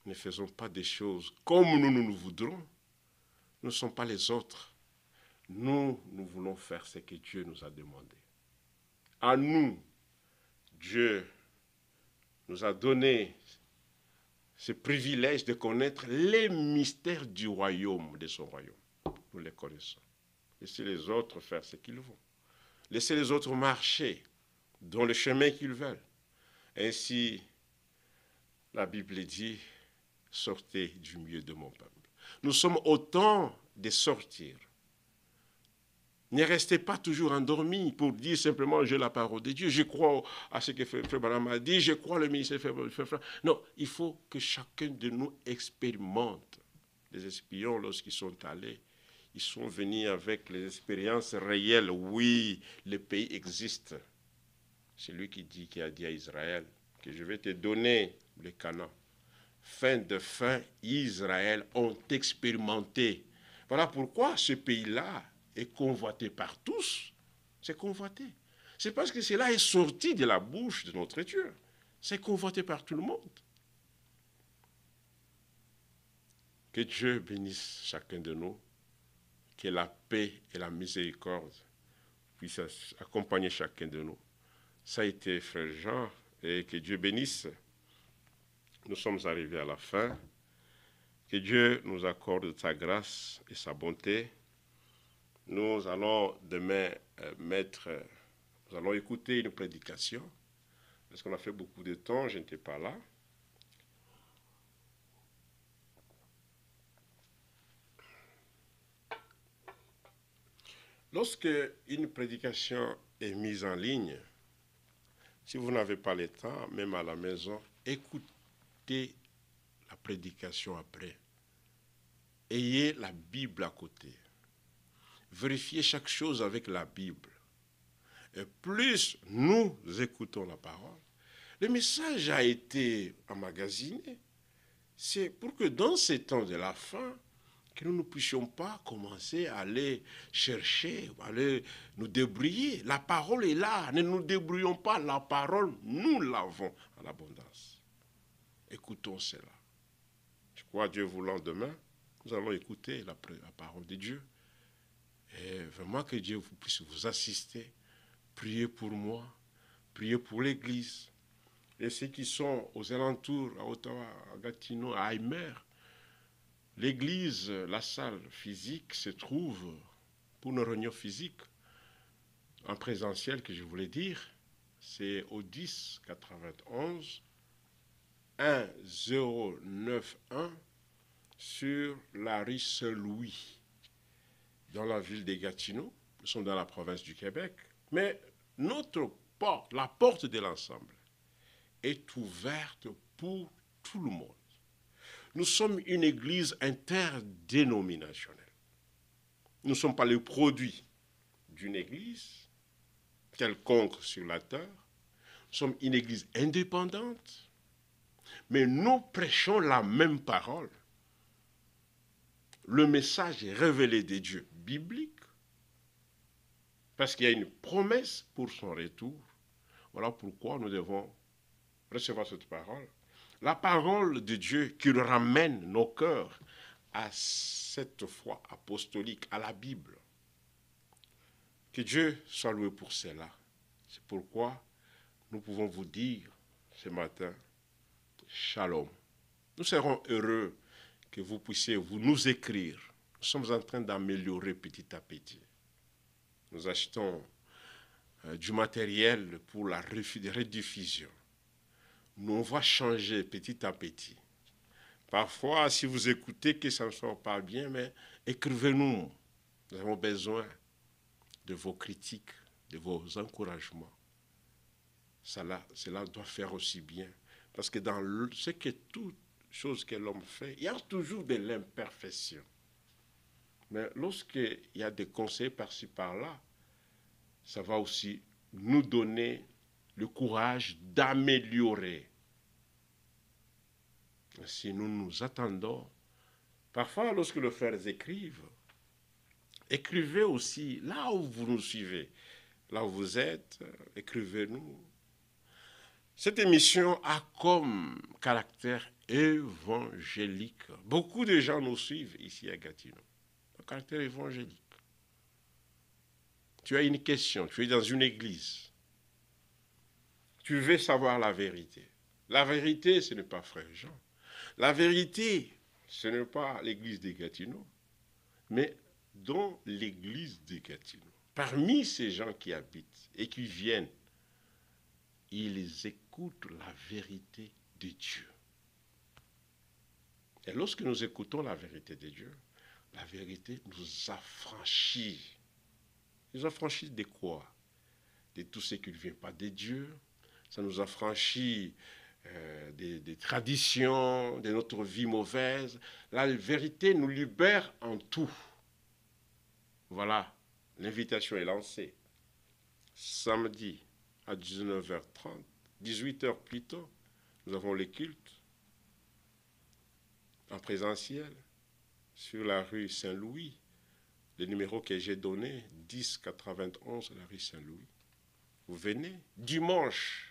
Ne faisons pas des choses comme nous voudrons. Nous ne sommes pas les autres. Nous voulons faire ce que Dieu nous a demandé. À nous, Dieu nous a donné ce privilège de connaître les mystères du royaume, de son royaume. Nous les connaissons. Laissez les autres faire ce qu'ils vont. Laissez les autres marcher dans le chemin qu'ils veulent. Ainsi, la Bible dit, sortez du milieu de mon peuple. Nous sommes au temps de sortir. Ne restez pas toujours endormis pour dire simplement j'ai la parole de Dieu, je crois à ce que Frère Branham a dit, je crois le ministère de Frère. Non, il faut que chacun de nous expérimente. Les espions, lorsqu'ils sont allés, ils sont venus avec les expériences réelles. Oui, le pays existe. C'est lui qui a dit à Israël que je vais te donner le Canaan. Fin de fin, Israël ont expérimenté. Voilà pourquoi ce pays-là est convoité par tous. C'est convoité. C'est parce que cela est sorti de la bouche de notre Dieu. C'est convoité par tout le monde. Que Dieu bénisse chacun de nous. Que la paix et la miséricorde puissent accompagner chacun de nous. Ça a été Frère Jean, et que Dieu bénisse. Nous sommes arrivés à la fin. Que Dieu nous accorde sa grâce et sa bonté. Nous allons demain nous allons écouter une prédication. Parce qu'on a fait beaucoup de temps, je n'étais pas là. Lorsque une prédication est mise en ligne, si vous n'avez pas le temps, même à la maison, écoutez la prédication après. Ayez la Bible à côté. Vérifiez chaque chose avec la Bible. Et plus nous écoutons la parole, le message a été emmagasiné. C'est pour que dans ces temps de la fin, que nous ne puissions pas commencer à aller chercher, à aller nous débrouiller. La parole est là, ne nous débrouillons pas. La parole, nous l'avons en abondance. Écoutons cela. Je crois, Dieu voulant, demain, nous allons écouter la parole de Dieu. Et vraiment que Dieu puisse vous assister. Priez pour moi, priez pour l'Église. Et ceux qui sont aux alentours, à Ottawa, à Gatineau, à Aymer, l'église, la salle physique se trouve pour nos réunions physiques, en présentiel que je voulais dire, c'est au 10 91 1091 sur la rue Saint-Louis, dans la ville de Gatineau. Nous sommes dans la province du Québec, mais notre porte, la porte de l'ensemble, est ouverte pour tout le monde. Nous sommes une église interdénominationnelle. Nous ne sommes pas le produit d'une église quelconque sur la terre. Nous sommes une église indépendante, mais nous prêchons la même parole. Le message est révélé des dieux bibliques, parce qu'il y a une promesse pour son retour. Voilà pourquoi nous devons recevoir cette parole. La parole de Dieu qui ramène nos cœurs à cette foi apostolique, à la Bible. Que Dieu soit loué pour cela. C'est pourquoi nous pouvons vous dire ce matin, Shalom. Nous serons heureux que vous puissiez nous écrire. Nous sommes en train d'améliorer petit à petit. Nous achetons du matériel pour la rediffusion. Nous, on va changer petit à petit. Parfois, si vous écoutez que ça ne sort pas bien, mais écrivez-nous. Nous avons besoin de vos critiques, de vos encouragements. Cela doit faire aussi bien. Parce que dans ce que toute chose que l'homme fait, il y a toujours de l'imperfection. Mais lorsqu'il y a des conseils par-ci, par-là, ça va aussi nous donner le courage d'améliorer. Si nous nous attendons, parfois lorsque les frères écrivent, écrivez aussi là où vous nous suivez, là où vous êtes, écrivez-nous. Cette émission a comme caractère évangélique. Beaucoup de gens nous suivent ici à Gatineau. Un caractère évangélique. Tu as une question, tu es dans une église. Tu veux savoir la vérité. La vérité, ce n'est pas frère Jean. La vérité, ce n'est pas l'église de Gatineau, mais dans l'église de Gatineau. Parmi ces gens qui habitent et qui viennent, ils écoutent la vérité de Dieu. Et lorsque nous écoutons la vérité de Dieu, la vérité nous affranchit. Nous affranchit de quoi? De tout ce qui ne vient pas de Dieu. Ça nous affranchit des traditions, de notre vie mauvaise. La vérité nous libère en tout. Voilà, l'invitation est lancée. Samedi à 19h30, 18h plutôt, nous avons les cultes en présentiel sur la rue Saint-Louis. Le numéro que j'ai donné, 1091, la rue Saint-Louis. Vous venez dimanche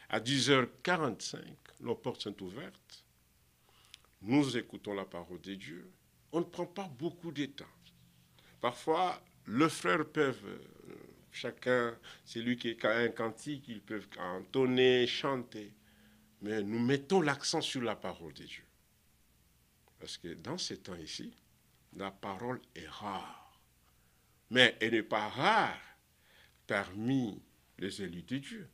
à 10h45, nos portes sont ouvertes. Nous écoutons la parole de Dieu. On ne prend pas beaucoup de temps. Parfois, les frères peuvent, chacun, celui qui a un cantique, ils peuvent entonner, chanter. Mais nous mettons l'accent sur la parole de Dieu. Parce que dans ces temps ici, la parole est rare. Mais elle n'est pas rare parmi les élus de Dieu.